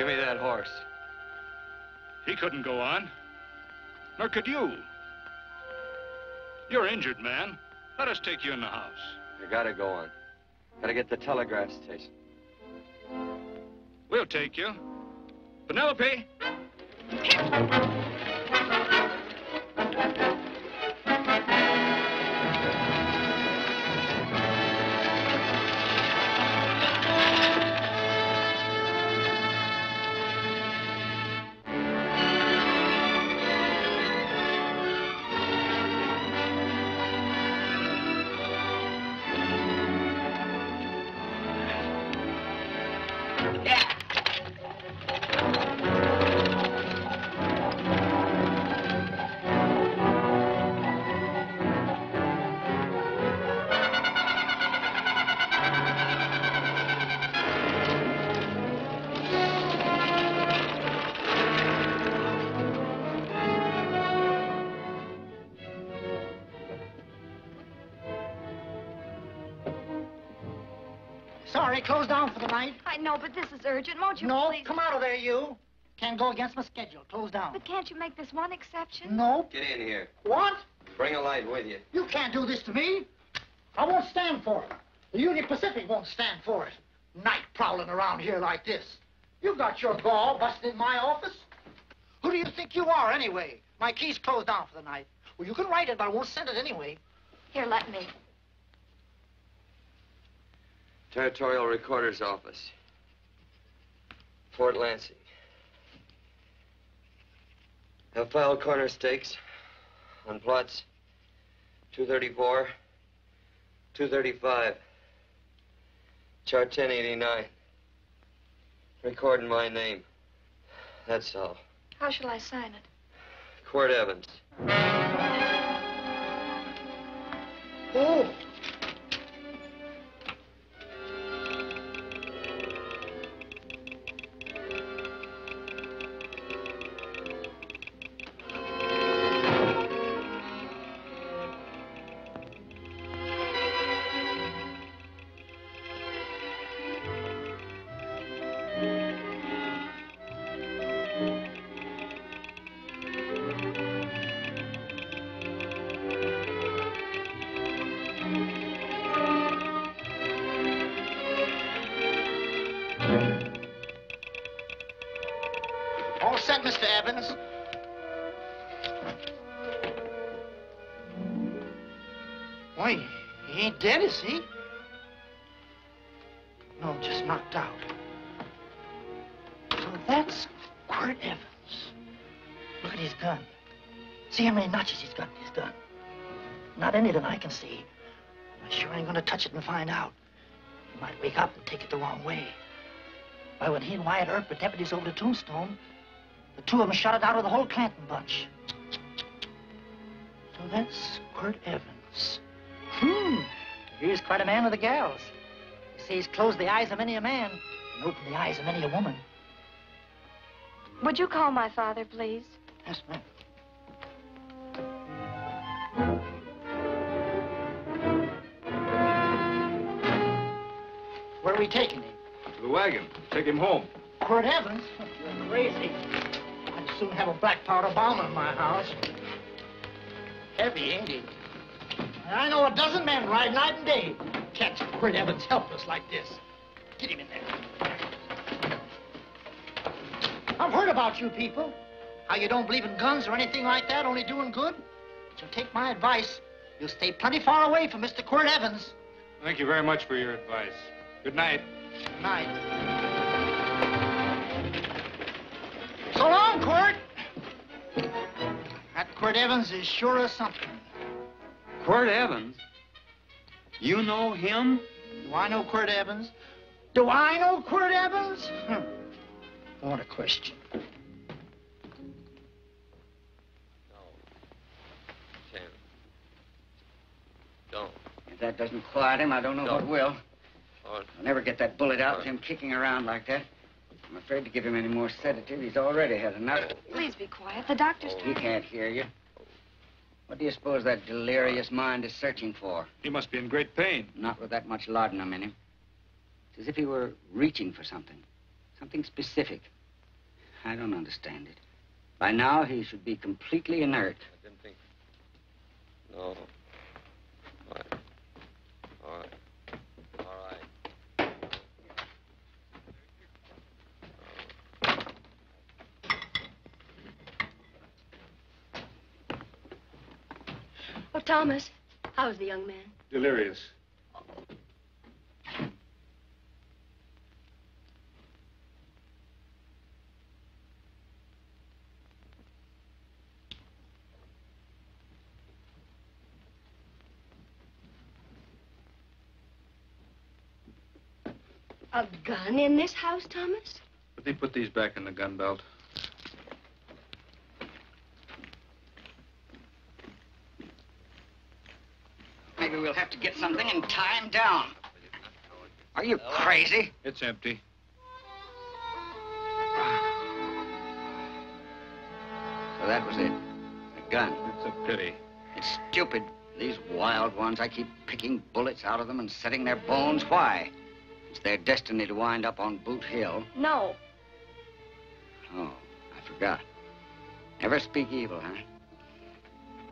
Give me that horse. He couldn't go on. Nor could you. You're injured, man. Let us take you in the house. You gotta go on. Gotta get to the telegraph station. We'll take you. Penelope! Sorry, closed down for the night. I know, but this is urgent. Won't you please? No, come out of there, you. Can't go against my schedule. Closed down. But can't you make this one exception? No. Get in here. What? Bring a light with you. You can't do this to me. I won't stand for it. The Union Pacific won't stand for it. Night prowling around here like this. You got your gall busting in my office. Who do you think you are, anyway? My key's closed down for the night. Well, you can write it, but I won't send it anyway. Here, let me. Territorial Recorder's Office. Fort Lansing. Have filed corner stakes on plots 234, 235, chart 1089. Recording my name. That's all. How shall I sign it? Quirt Evans. Oh. All set, Mr. Evans. Why, he ain't dead, is he? No, just knocked out. So that's Quirt Evans. Look at his gun. See how many notches he's got in his gun. Not any that I can see. I sure ain't gonna touch it and find out. He might wake up and take it the wrong way. Why, when he and Wyatt Earp were deputies over to Tombstone, the two of them shot it out of the whole Clanton bunch. So that's Quirt Evans. He's quite a man with the gals. You see, he's closed the eyes of many a man and opened the eyes of many a woman. Would you call my father, please? Yes, ma'am. Where are we taking him? To the wagon. Take him home. Quirt Evans? You're crazy. I'd soon have a black powder bomb in my house. Heavy, ain't he? I know a dozen men ride night and day. Catch Quirt Evans helpless like this. Get him in there. I've heard about you people. How you don't believe in guns or anything like that, only doing good. But you'll take my advice. You'll stay plenty far away from Mr. Quirt Evans. Thank you very much for your advice. Good night. Good night. So long, Quirt. That Quirt Evans is sure of something. Quirt Evans? You know him? Do I know Quirt Evans? Do I know Quirt Evans? What a question. No. Sam. Don't. If that doesn't quiet him, I don't know what will. Oh. I'll never get that bullet out with him kicking around like that. I'm afraid to give him any more sedative. He's already had enough. Please be quiet. The doctor's... He can't hear you. What do you suppose that delirious mind is searching for? He must be in great pain. Not with that much laudanum in him. It's as if he were reaching for something. Something specific. I don't understand it. By now, he should be completely inert. I didn't think... No. All right. All right. All right. Oh, Thomas, how's the young man? Delirious. A gun in this house, Thomas? Let me put these back in the gun belt. Maybe we'll have to get something and tie him down. Are you crazy? It's empty. So that was it. A gun. It's a pity. It's stupid. These wild ones, I keep picking bullets out of them and setting their bones. Why? It's their destiny to wind up on Boot Hill. No. Oh, I forgot. Never speak evil, huh?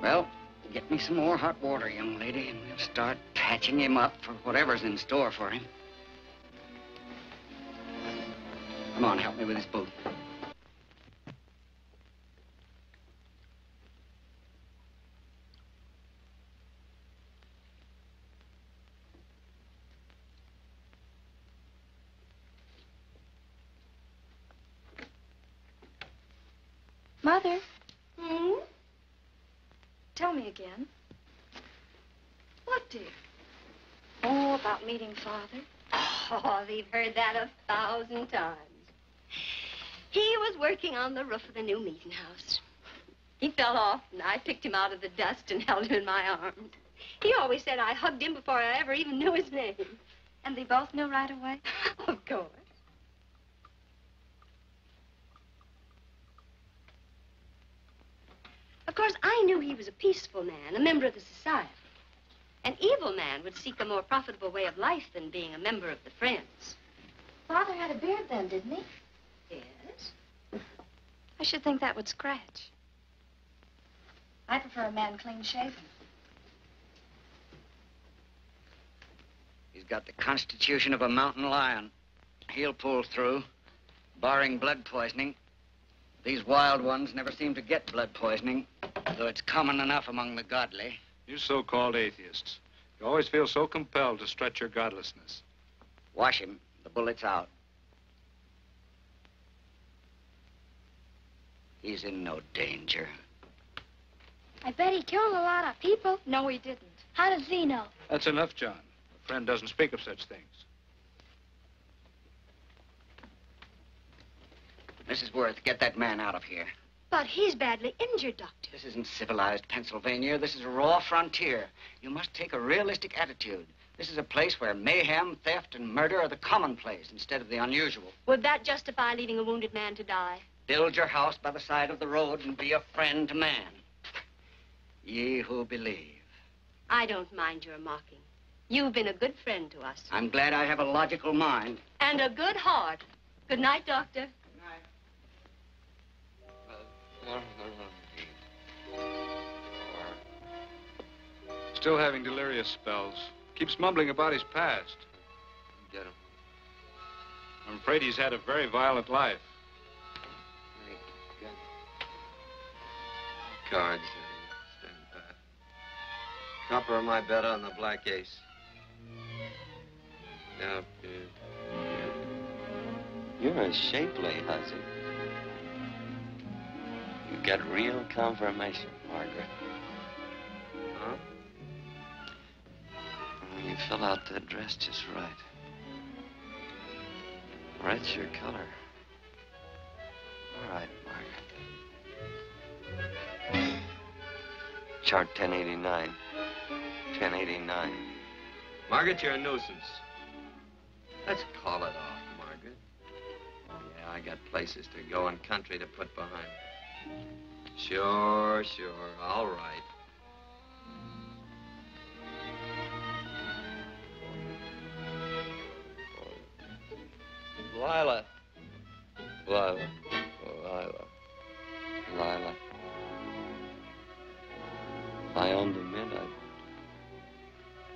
Well, get me some more hot water, young lady, and we'll start patching him up for whatever's in store for him. Come on, help me with this boot. Mother, Hmm? tell me again. What, dear? Oh, about meeting Father. Oh, we've heard that 1,000 times. He was working on the roof of the new meeting house. He fell off, and I picked him out of the dust and held him in my arms. He always said I hugged him before I ever even knew his name. And they both knew right away? Of course. Of course, I knew he was a peaceful man, a member of the society. An evil man would seek a more profitable way of life than being a member of the Friends. Father had a beard then, didn't he? Yes? I should think that would scratch. I prefer a man clean shaven. He's got the constitution of a mountain lion. He'll pull through, barring blood poisoning. These wild ones never seem to get blood poisoning, though it's common enough among the godly. You so-called atheists. You always feel so compelled to stretch your godlessness. Wash him. The bullet's out. He's in no danger. I bet he killed a lot of people. No, he didn't. How does he know? That's enough, John. A friend doesn't speak of such things. Mrs. Worth, get that man out of here. But he's badly injured, Doctor. This isn't civilized Pennsylvania. This is a raw frontier. You must take a realistic attitude. This is a place where mayhem, theft, and murder are the commonplace instead of the unusual. Would that justify leaving a wounded man to die? Build your house by the side of the road and be a friend to man. Ye who believe. I don't mind your mocking. You've been a good friend to us. I'm glad I have a logical mind. And a good heart. Good night, Doctor. Still having delirious spells. Keeps mumbling about his past. Get him. I'm afraid he's had a very violent life. Cards. Stand pat. Copper on my bet on the black ace. Now, you're a shapely hussy. You got real confirmation, Margaret. Huh? Well, you fill out that dress just right. Red's your color. All right, Margaret. Chart 1089. 1089. Margaret, you're a nuisance. Let's call it off, Margaret. Oh, yeah, I got places to go and country to put behind. Sure, sure. All right. Lila. Lila. Oh, mint, I'd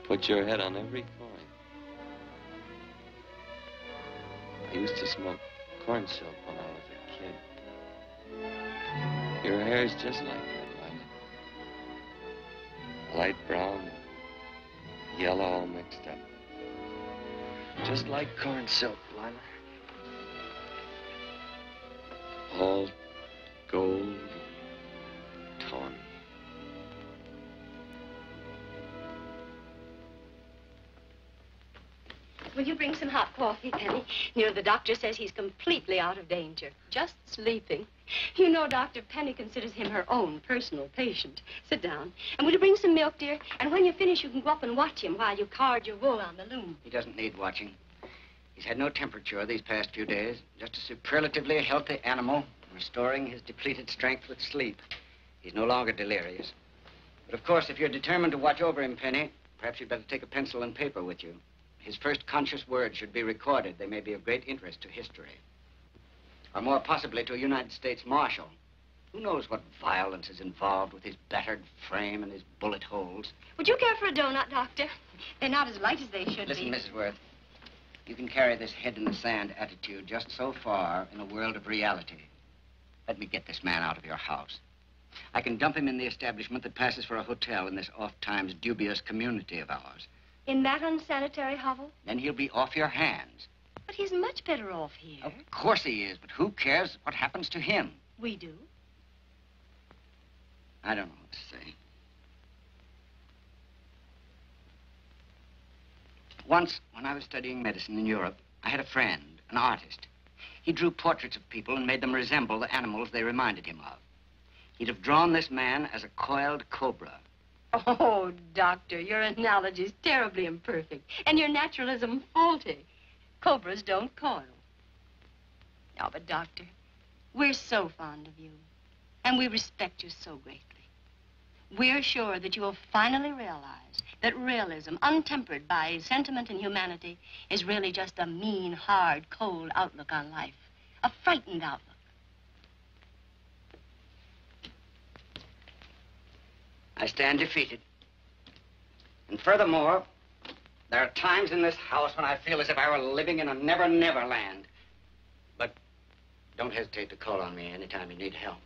put your head on every coin. I used to smoke corn silk when I was a kid. Your hair's just like that, Lila. Light brown and yellow all mixed up. Just like corn silk, Lila. All gold, tawny. Will you bring some hot coffee, Penny? You know, the doctor says he's completely out of danger. Just sleeping. You know, Dr. Penny considers him her own personal patient. Sit down. And will you bring some milk, dear? And when you finish, you can go up and watch him while you card your wool on the loom. He doesn't need watching. He's had no temperature these past few days. Just a superlatively healthy animal, restoring his depleted strength with sleep. He's no longer delirious. But of course, if you're determined to watch over him, Penny, perhaps you'd better take a pencil and paper with you. His first conscious words should be recorded. They may be of great interest to history. Or more possibly to a United States Marshal. Who knows what violence is involved with his battered frame and his bullet holes. Would you care for a donut, Doctor? They're not as light as they should Listen, be. Mrs. Worth. You can carry this head-in-the-sand attitude just so far in a world of reality. Let me get this man out of your house. I can dump him in the establishment that passes for a hotel in this oft-times dubious community of ours. In that unsanitary hovel? Then he'll be off your hands. But he's much better off here. Of course he is, but who cares what happens to him? We do. I don't know what to say. Once, when I was studying medicine in Europe, I had a friend, an artist. He drew portraits of people and made them resemble the animals they reminded him of. He'd have drawn this man as a coiled cobra. Oh, Doctor, your analogy's terribly imperfect, and your naturalism faulty. Cobras don't coil. No, but, Doctor, we're so fond of you, and we respect you so greatly. We're sure that you will finally realize that realism, untempered by sentiment and humanity, is really just a mean, hard, cold outlook on life. A frightened outlook. I stand defeated. And furthermore, there are times in this house when I feel as if I were living in a never-never land. But don't hesitate to call on me anytime you need help.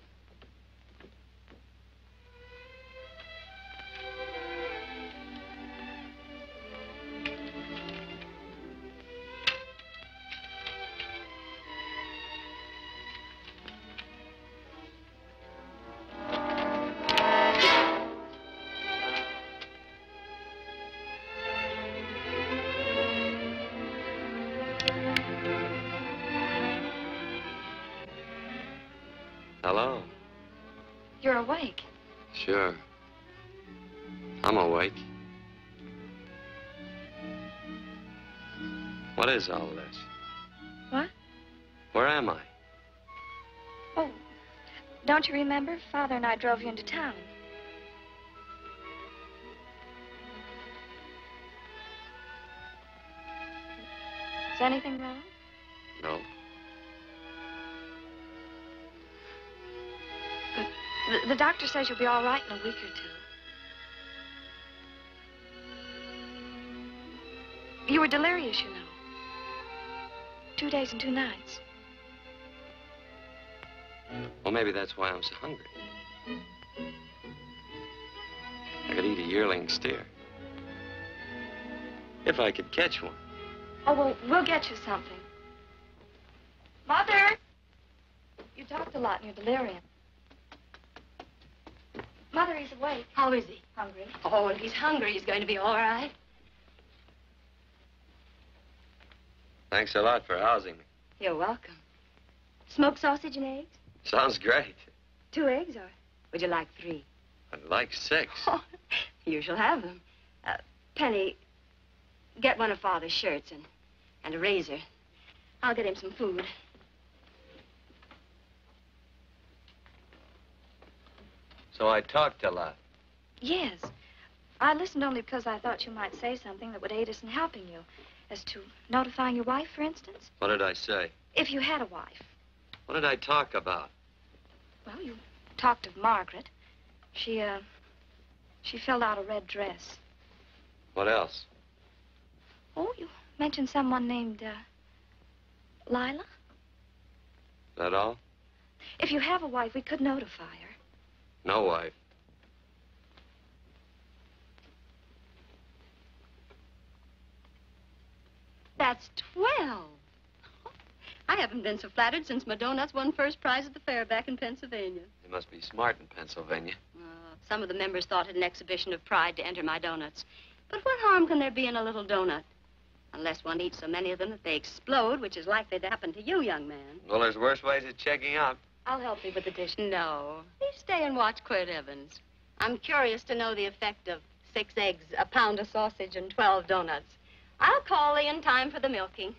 Hello? You're awake. Sure. I'm awake. What is all this? What? Where am I? Oh, don't you remember? Father and I drove you into town. Is anything wrong? No. The doctor says you'll be all right in a week or two. You were delirious, you know. 2 days and 2 nights. Well, maybe that's why I'm so hungry. I could eat a yearling steer. If I could catch one. Oh, well, we'll get you something. Mother! You talked a lot in your delirium. Mother, he's awake. How is he? Hungry. Oh, if he's hungry, he's going to be all right. Thanks a lot for housing me. You're welcome. Smoked sausage and eggs? Sounds great. 2 eggs, or would you like 3? I'd like 6. Oh, you shall have them. Penny, get one of Father's shirts and a razor. I'll get him some food. So I talked a lot. Yes. I listened only because I thought you might say something that would aid us in helping you. As to notifying your wife, for instance. What did I say? If you had a wife. What did I talk about? Well, you talked of Margaret. She She filled out a red dress. What else? Oh, you mentioned someone named, Lila? That all? If you have a wife, we could notify her. No wife. That's 12. I haven't been so flattered since my donuts won first prize at the fair back in Pennsylvania. You must be smart in Pennsylvania. Some of the members thought it an exhibition of pride to enter my donuts. But what harm can there be in a little donut? Unless one eats so many of them that they explode, which is likely to happen to you, young man. Well, there's worse ways of checking out. I'll help you with the dish. No. You stay and watch Quirt Evans. I'm curious to know the effect of 6 eggs, a pound of sausage, and 12 donuts. I'll call you in time for the milking.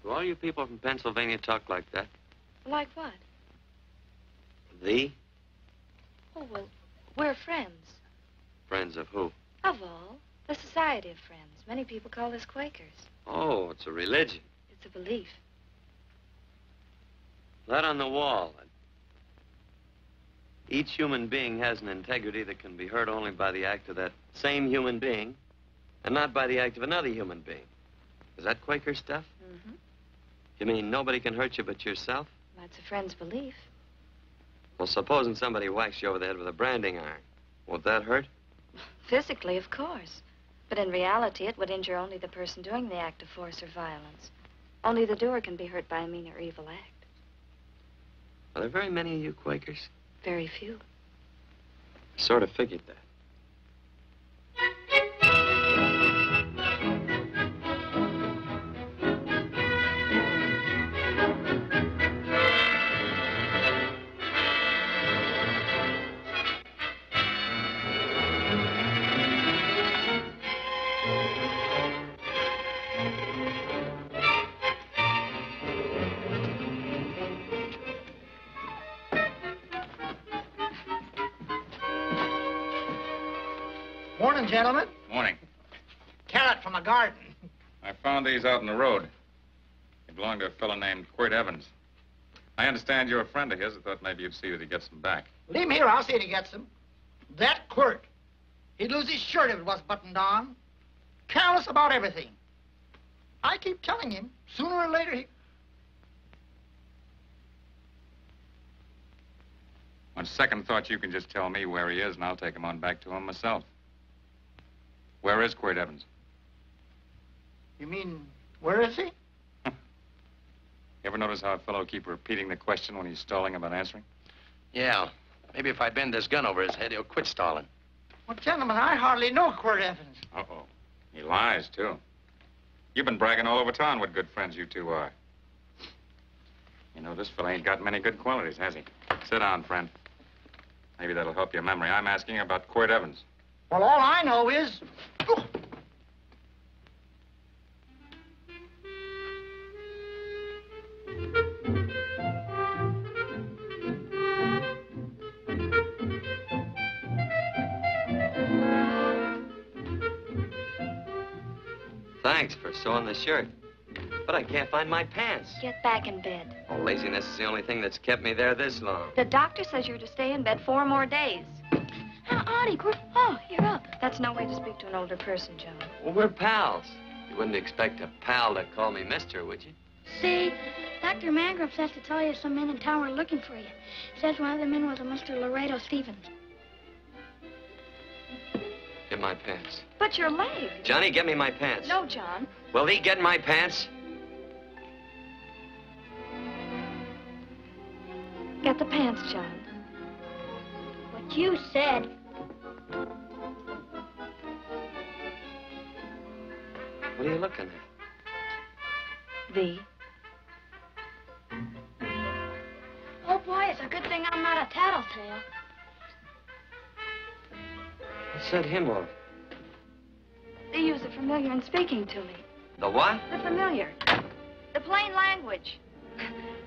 Do all you people from Pennsylvania talk like that? Like what? Thee? Oh, well, we're friends. Friends of who? Of all. The Society of Friends. Many people call us Quakers. Oh, it's a religion. It's a belief. That on the wall. Each human being has an integrity that can be hurt only by the act of that same human being, and not by the act of another human being. Is that Quaker stuff? Mm-hmm. You mean nobody can hurt you but yourself? That's a friend's belief. Well, supposing somebody whacks you over the head with a branding iron. Won't that hurt? Physically, of course. But in reality, it would injure only the person doing the act of force or violence. Only the doer can be hurt by a mean or evil act. Are there very many of you Quakers? Very few. Sort of figured that. Morning, gentlemen. Morning. Carrot from a garden. I found these out in the road. They belong to a fellow named Quirt Evans. I understand you're a friend of his. I thought maybe you'd see that he gets them back. Leave him here. I'll see that he gets them. That Quirt. He'd lose his shirt if it was buttoned on. Careless about everything. I keep telling him, sooner or later he... On second thought, you can just tell me where he is, and I'll take him on back to him myself. Where is Quirt Evans? You mean, where is he? You ever notice how a fellow keep repeating the question when he's stalling about answering? Yeah. Maybe if I bend this gun over his head, he'll quit stalling. Well, gentlemen, I hardly know Quirt Evans. Uh-oh. He lies, too. You've been bragging all over town what good friends you two are. You know, this fella ain't got many good qualities, has he? Sit down, friend. Maybe that'll help your memory. I'm asking about Quirt Evans. Well, all I know is... Thanks for sewing the shirt. But I can't find my pants. Get back in bed. Oh, laziness is the only thing that's kept me there this long. The doctor says you're to stay in bed 4 more days. Auntie, oh, you're up. That's no way to speak to an older person, John. Well, we're pals. You wouldn't expect a pal to call me mister, would you? See, Dr. Mangrum says to tell you some men in town were looking for you. Says one of the men was a Mr. Laredo Stevens. Get my pants. But your leg. Johnny, get me my pants. No, John. Will he get my pants? Get the pants, John. What you said. What are you looking at? V. Oh, boy, it's a good thing I'm not a tattletale. What's that hymn of? They use the familiar in speaking to me. The what? The familiar. The plain language.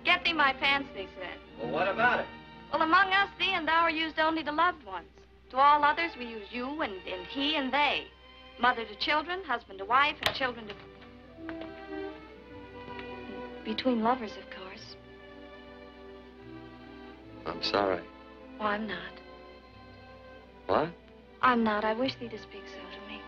Get thee my pants, they said. Well, what about it? Well, among us, thee and thou are used only to loved ones. To all others, we use you and he and they. Mother to children, husband to wife, and children to... Between lovers, of course. I'm sorry. Oh, I'm not. What? I'm not. I wish thee to speak so to me.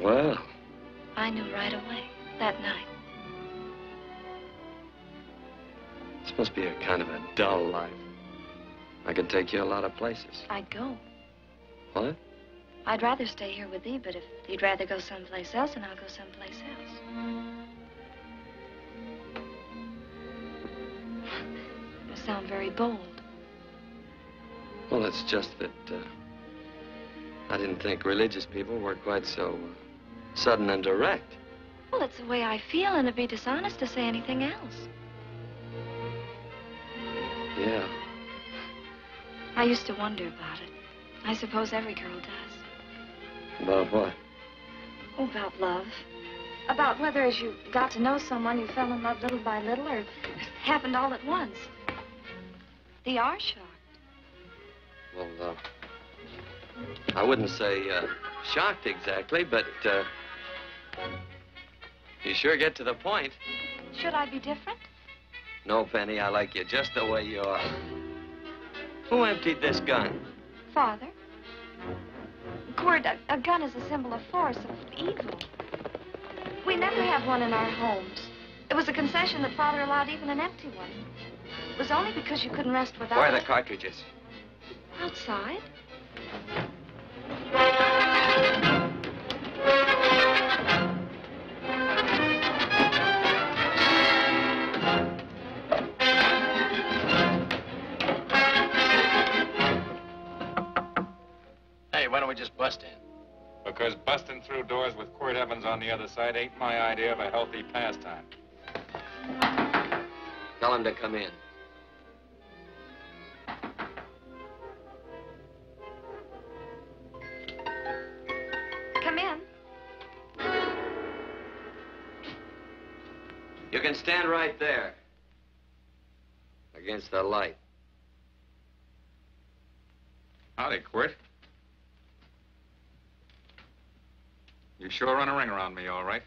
Well, I knew right away, that night. this must be a kind of a dull life. I could take you a lot of places. I'd go. What? I'd rather stay here with thee, but if you'd rather go someplace else, then I'll go someplace else. You sound very bold. Well, it's just that I didn't think religious people were quite so sudden and direct. Well, it's the way I feel, and it'd be dishonest to say anything else. Yeah. I used to wonder about it. I suppose every girl does. About what? Oh, about love. About whether as you got to know someone, you fell in love little by little, or it happened all at once. They are shocked. Well, I wouldn't say shocked exactly, but you sure get to the point. Should I be different? No, Penny, I like you just the way you are. Who emptied this gun? Father. Quirt, a gun is a symbol of force, of evil. We never had one in our homes. It was a concession that Father allowed even an empty one. It was only because you couldn't rest without Where are the it. cartridges? Outside. Hey, why don't we just bust in? Because busting through doors with Quirt Evans on the other side ain't my idea of a healthy pastime. Tell him to come in. Come in. You can stand right there. Against the light. Howdy, Quirt. You sure run a ring around me, all right.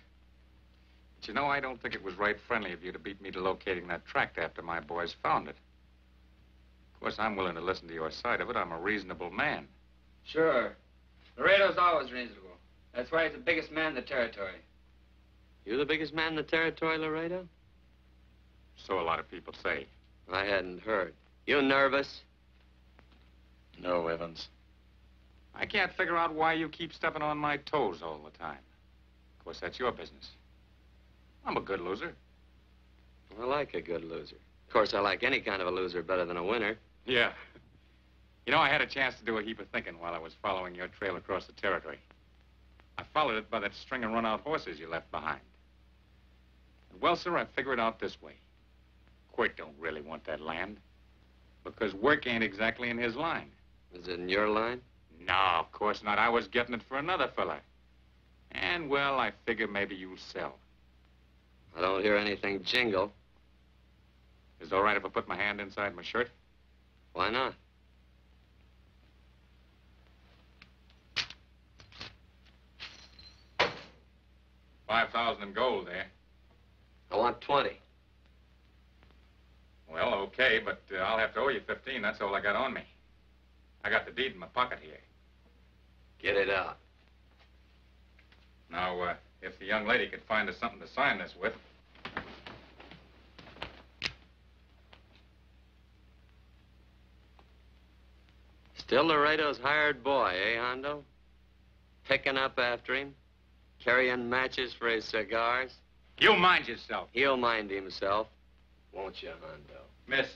But you know, I don't think it was right friendly of you to beat me to locating that tract after my boys found it. Of course, I'm willing to listen to your side of it. I'm a reasonable man. Sure. Laredo's always reasonable. That's why he's the biggest man in the territory. You the biggest man in the territory, Laredo? So a lot of people say. I hadn't heard. You nervous? No, Evans. I can't figure out why you keep stepping on my toes all the time. Of course, that's your business. I'm a good loser. I like a good loser. Of course, I like any kind of a loser better than a winner. Yeah. You know, I had a chance to do a heap of thinking while I was following your trail across the territory. I followed it by that string of run-out horses you left behind. And well, sir, I figured it out this way. Quirt don't really want that land. Because work ain't exactly in his line. Is it in your line? No, of course not. I was getting it for another fella. And, well, I figure maybe you'll sell. I don't hear anything jingle. Is it all right if I put my hand inside my shirt? Why not? $5,000 in gold there. I want 20. Well, okay, but I'll have to owe you 15. That's all I got on me. I got the deed in my pocket here. Get it out. Now, if the young lady could find us something to sign this with. Still Laredo's hired boy, eh, Hondo? Picking up after him? Carrying matches for his cigars? You mind yourself. He'll mind himself. Won't you, Hondo? Miss,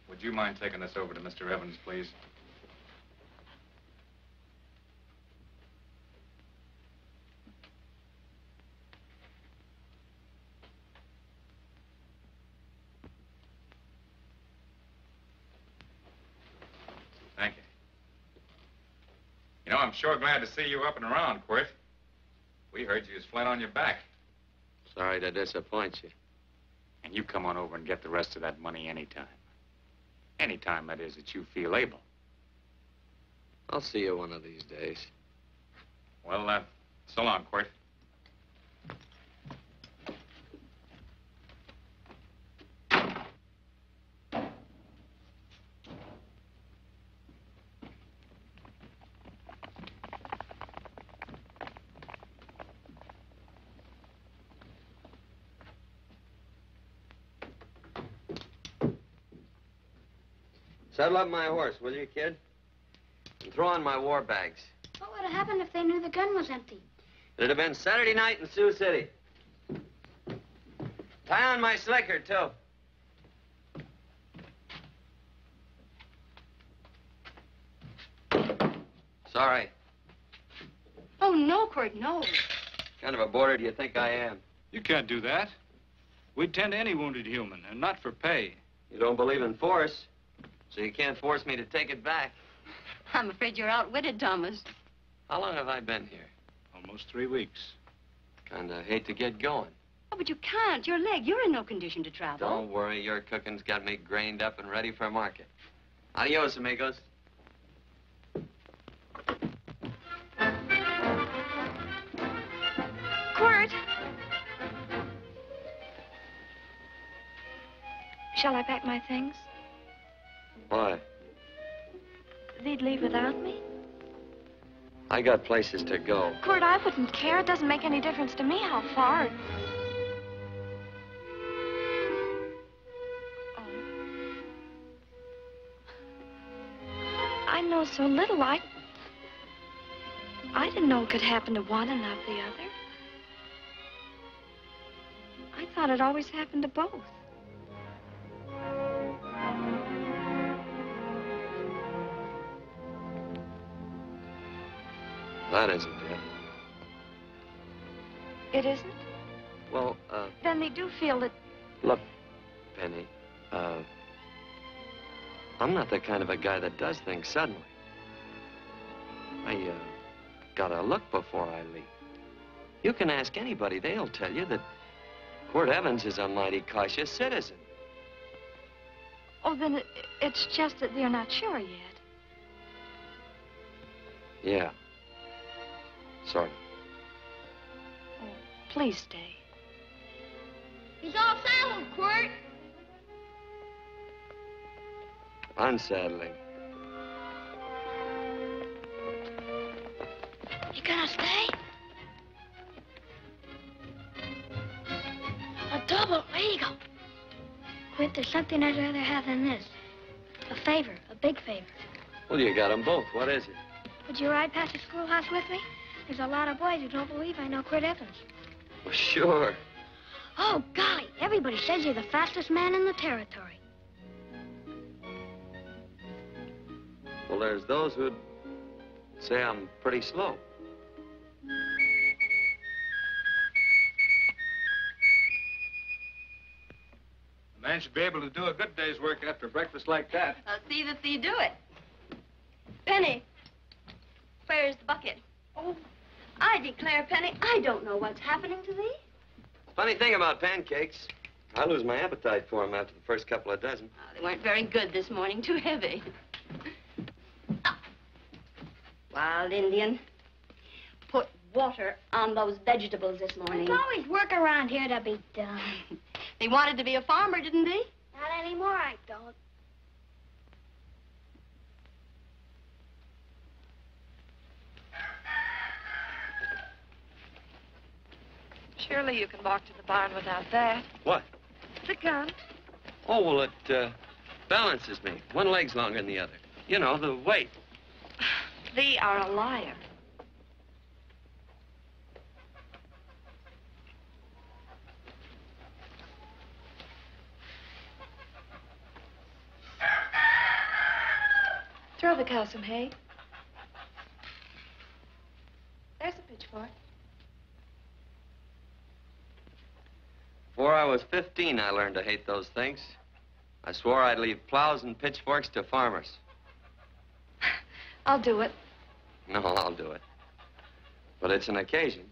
would you mind taking this over to Mr. Evans, please? Thank you. You know, I'm sure glad to see you up and around, Quirt. We heard you was flat on your back. Sorry to disappoint you. And you come on over and get the rest of that money anytime. Anytime, that is, that you feel able. I'll see you one of these days. Well, so long, Quirt. Saddle up my horse, will you, kid? And throw on my war bags. What would have happened if they knew the gun was empty? It'd have been Saturday night in Sioux City. Tie on my slicker, too. Sorry. Oh, no, Quirt, no. What kind of a boarder do you think I am? You can't do that. We'd tend to any wounded human, and not for pay. You don't believe in force, so you can't force me to take it back. I'm afraid you're outwitted, Thomas. How long have I been here? Almost 3 weeks. Kinda hate to get going. Oh, but you can't. Your leg, you're in no condition to travel. Don't worry, your cooking's got me grained up and ready for market. Adios, amigos. Quirt! Shall I pack my things? Why? They'd leave without me? I got places to go. Quirt, I wouldn't care. It doesn't make any difference to me how far. Oh. I know so little. I didn't know it could happen to one and not the other. I thought it always happened to both. That isn't it. It isn't? Well, Then they do feel that... look, Penny, I'm not the kind of a guy that does things suddenly. I, gotta look before I leave. You can ask anybody, they'll tell you that Quirt Evans is a mighty cautious citizen. Oh, then it's just that they're not sure yet. Yeah. Sort of. Oh, please stay. He's all saddled, Quirt. Unsaddling. You gonna stay? A double eagle. Quirt, there's something I'd rather have than this. A favor, a big favor. Well, you got them both. What is it? Would you ride past the schoolhouse with me? There's a lot of boys who don't believe I know Quirt Evans. Well, sure. Oh, golly, everybody says you're the fastest man in the territory. Well, there's those who'd say I'm pretty slow. A man should be able to do a good day's work after breakfast like that. I'll see that you do it. Penny, where's the bucket? Oh, I declare, Penny, I don't know what's happening to thee. Funny thing about pancakes, I lose my appetite for them after the first couple of dozen. Oh, they weren't very good this morning, too heavy. Ah. Wild Indian, put water on those vegetables this morning. There's always work around here to be done. He wanted to be a farmer, didn't he? Not anymore, I don't. Surely you can walk to the barn without that. What? The gun. Oh, well, it balances me. One leg's longer than the other. You know, the weight. Thee are a liar. Throw the cow some hay. There's a pitchfork. Before I was 15, I learned to hate those things. I swore I'd leave plows and pitchforks to farmers. I'll do it. No, I'll do it. But it's an occasion.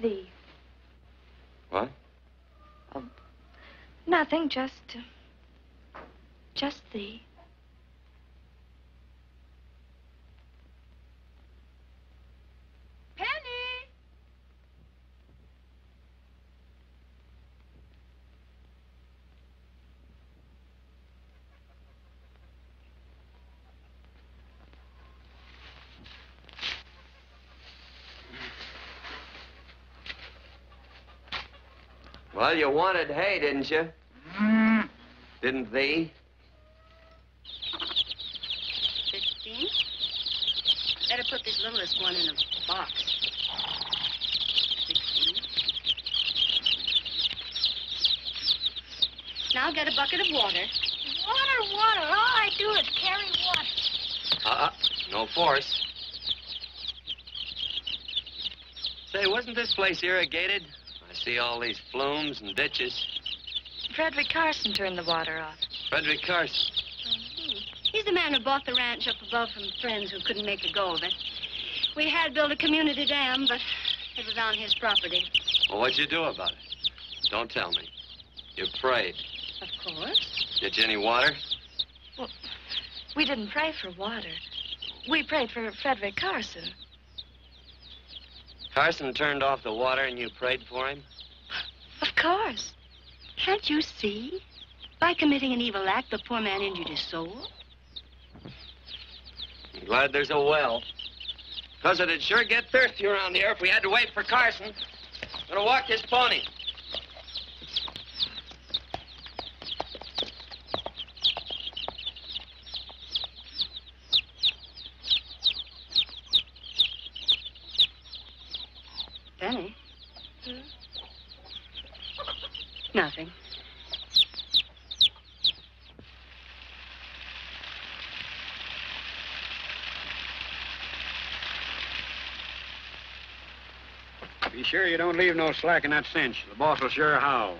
Thee. What? Oh, Nothing, just the... Penny! Well, you wanted hay, didn't you? Didn't thee? 15. Better put this littlest one in a box. 16. Now get a bucket of water. Water. All I do is carry water. No force. Say, wasn't this place irrigated? I see all these flumes and ditches. Frederick Carson turned the water off. Frederick Carson. He's the man who bought the ranch up above from friends who couldn't make a go of it. We had built a community dam, but it was on his property. Well, what'd you do about it? Don't tell me. You prayed. Of course. Get you any water? Well, we didn't pray for water. We prayed for Frederick Carson. Carson turned off the water and you prayed for him? Of course. Can't you see? By committing an evil act, the poor man injured his soul. I'm glad there's a well. Because it'd sure get thirsty around here if we had to wait for Carson. Gonna walk this pony. Benny? Nothing. Be sure you don't leave no slack in that cinch. The boss will sure howl.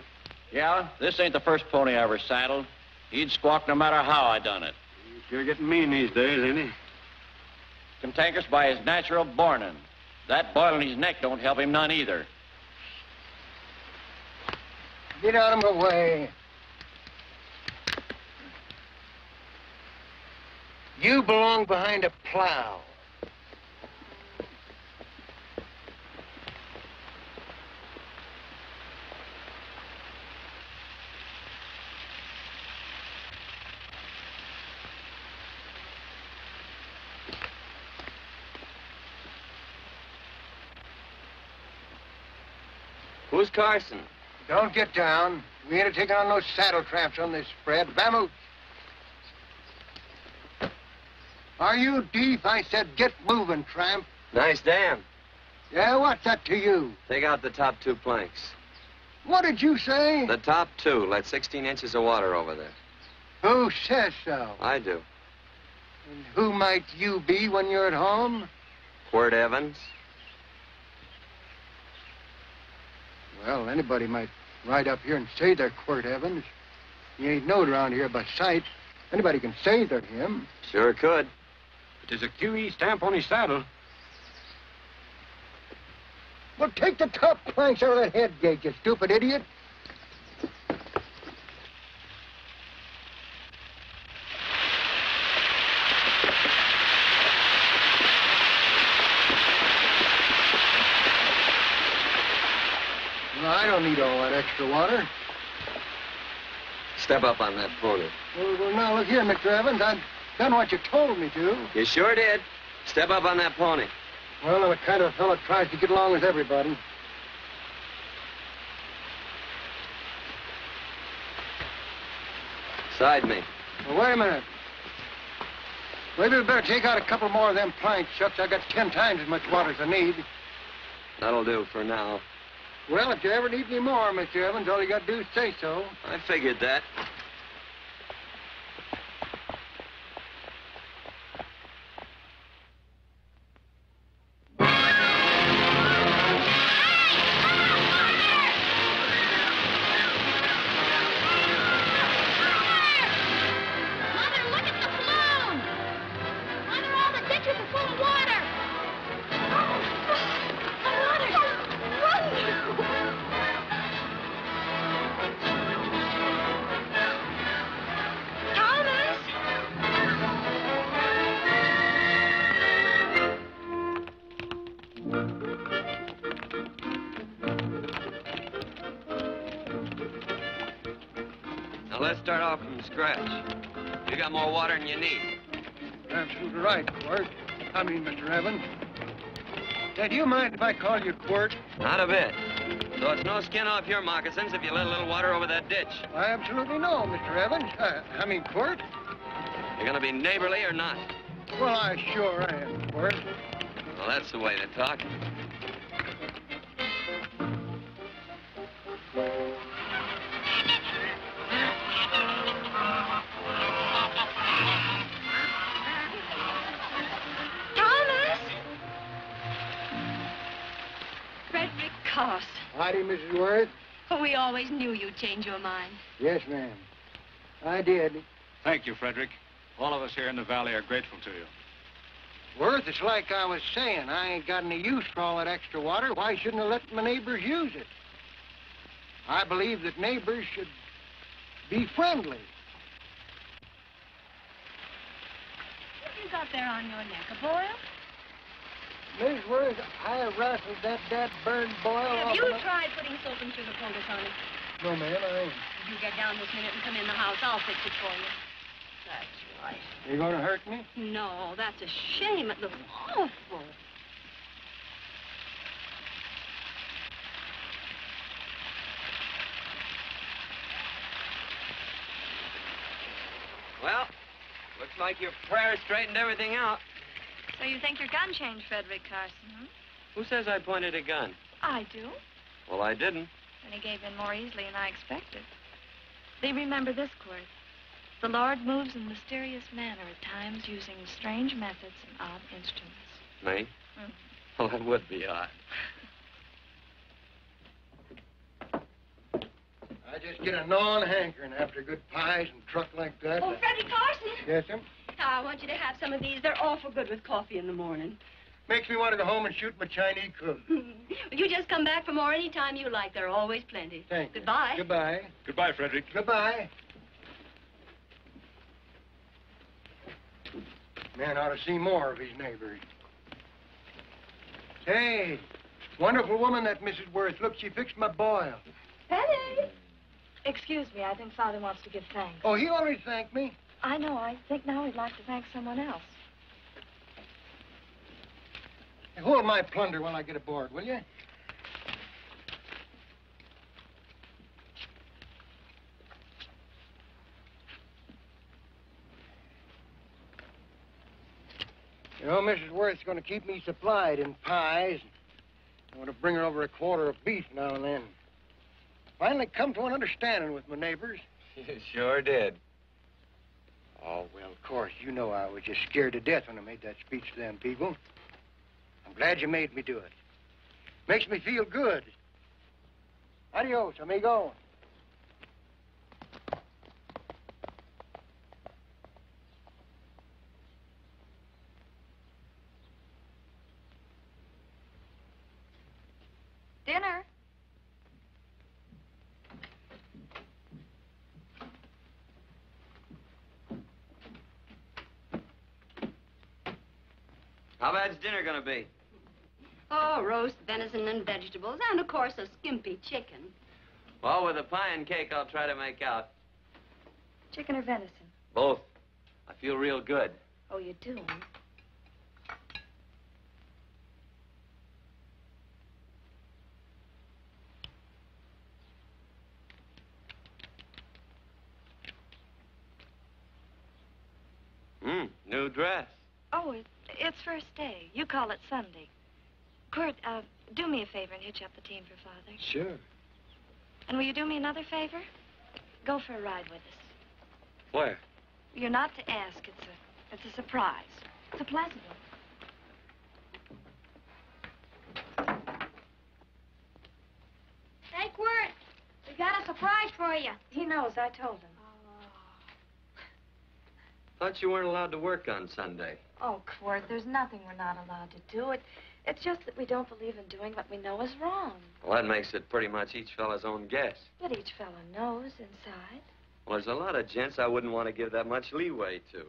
Yeah, this ain't the first pony I ever saddled. He'd squawk no matter how I done it. He's sure getting mean these days, ain't he? Cantankerous by his natural bornin'. That boil in his neck don't help him none either. Get out of my way. You belong behind a plow. Who's Carson? Don't get down. We ain't taking on no saddle tramps on this spread. Vamoose. Are you deep? I said get moving, tramp. Nice dam. Yeah, what's that to you? Take out the top 2 planks. What did you say? The top 2. Let 16 inches of water over there. Who says so? I do. And who might you be when you're at home? Quirt Evans. Well, anybody might ride up here and say they're Quirt Evans. He ain't known around here by sight. Anybody can say they're him. Sure could. But there's a QE stamp on his saddle. Well, take the top planks out of that head gate, you stupid idiot. Well, I don't need all that extra water. Step up on that pony. Well, now, look here, Mr. Evans. I've done what you told me to. You sure did. Step up on that pony. Well, I'm the kind of fellow that tries to get along with everybody. Side me. Well, wait a minute. Maybe we better take out a couple more of them planks, Shucks. I got 10 times as much water as I need. That'll do for now. Well, if you ever need any more, Mr. Evans, all you got to do is say so. I figured that. let's start off from scratch. You got more water than you need. Absolutely right, Quirt. Mr. Evans. Say, do you mind if I call you Quirt? Not a bit. So it's no skin off your moccasins if you let a little water over that ditch. I absolutely know, Mr. Evans. Quirt. You're gonna be neighborly or not? Well, I sure am, Quirt. Well, that's the way to talk. Howdy, Mrs. Worth. We always knew you'd change your mind. Yes, ma'am. I did. Thank you, Frederick. All of us here in the valley are grateful to you. Worth, it's like I was saying. I ain't got any use for all that extra water. Why shouldn't I let my neighbors use it? I believe that neighbors should be friendly. What you got there on your neck, a boil? Miss Worth, I rustled that burned boil Have off you of tried putting soap and sugar poultice on it? No, ma'am, I ain't. If you get down this minute and come in the house, I'll fix it for you. That's right. You gonna hurt me? No, that's a shame. It looks awful. Well, looks like your prayer straightened everything out. So you think your gun changed, Frederick Carson, hmm? Who says I pointed a gun? I do. Well, I didn't. And he gave in more easily than I expected. They remember this, Quirt. The Lord moves in mysterious manner at times using strange methods and odd instruments. Me? Mm. Well, that would be odd. I just get a gnawing hankering after good pies and truck like that. Oh, Freddie Carson. Yes, ma'am? I want you to have some of these. They're awful good with coffee in the morning. Makes me want to go home and shoot my Chinese cook. You just come back for more any time you like. There are always plenty. Thank you. Goodbye. Goodbye. Goodbye, Frederick. Goodbye. Man ought to see more of his neighbors. Hey, wonderful woman, that Mrs. Worth. Look, she fixed my boil. Penny! Excuse me, I think Father wants to give thanks. Oh, he already thanked me. I know. I think now he'd like to thank someone else. Hey, hold my plunder while I get aboard, will you? You know, Mrs. Worth's going to keep me supplied in pies. I want to bring her over a quarter of beef now and then. Finally come to an understanding with my neighbors. You sure did. Oh, well, of course, you know I was just scared to death when I made that speech to them people. I'm glad you made me do it. Makes me feel good. Adios, amigo. Dinner. How bad's dinner gonna be? Oh, roast venison and vegetables, and, of course, a skimpy chicken. Well, with a pie and cake, I'll try to make out. Chicken or venison? Both. I feel real good. Oh, you do? New dress. Oh, it's first day. You call it Sunday. Kurt, do me a favor and hitch up the team for Father. Sure. And will you do me another favor? Go for a ride with us. Where? You're not to ask. It's a surprise. It's a pleasant one. Hey, Quirt, we got a surprise for you. He knows. I told him. Thought you weren't allowed to work on Sunday. Oh, Quirt, there's nothing we're not allowed to do. It's just that we don't believe in doing what we know is wrong. Well, that makes it pretty much each fella's own guess. But each fellow knows inside. Well, there's a lot of gents I wouldn't want to give that much leeway to.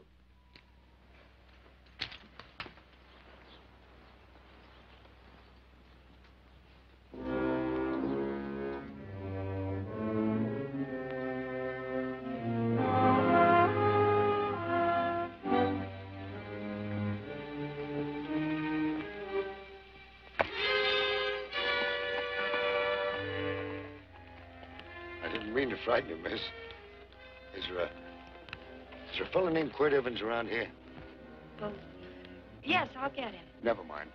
frighten you, miss. Is there a fellow named Quirt Evans around here? Well, yes, I'll get him. Never mind.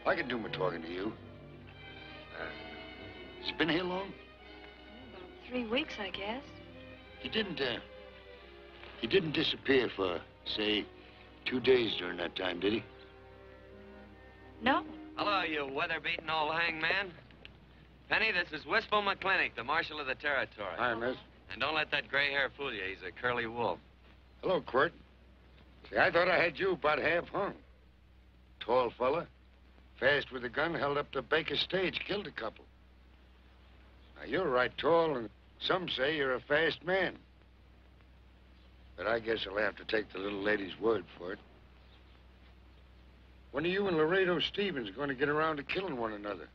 I can do my talking to you. He's been here long? About 3 weeks, I guess. He didn't disappear for, say, 2 days during that time, did he? No. Hello, you weather-beaten old hangman. Penny, this is Wistful McClintock, the marshal of the territory. Hi, miss. And don't let that gray hair fool you. He's a curly wolf. Hello, Quirt. See, I thought I had you about half hung. Tall fella, fast with a gun, held up the Baker stage, killed a couple. Now, you're right tall, and some say you're a fast man. But I guess I'll have to take the little lady's word for it. When are you and Laredo Stevens going to get around to killing one another?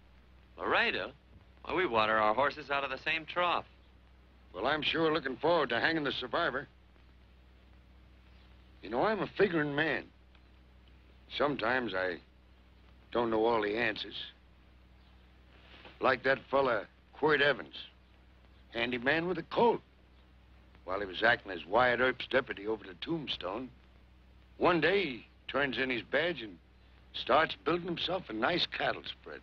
Laredo? Well, we water our horses out of the same trough. Well, I'm sure looking forward to hanging the survivor. You know, I'm a figuring man. Sometimes I don't know all the answers. Like that fella, Quirt Evans. Handyman with a colt. While he was acting as Wyatt Earp's deputy over the Tombstone, one day he turns in his badge and starts building himself a nice cattle spread.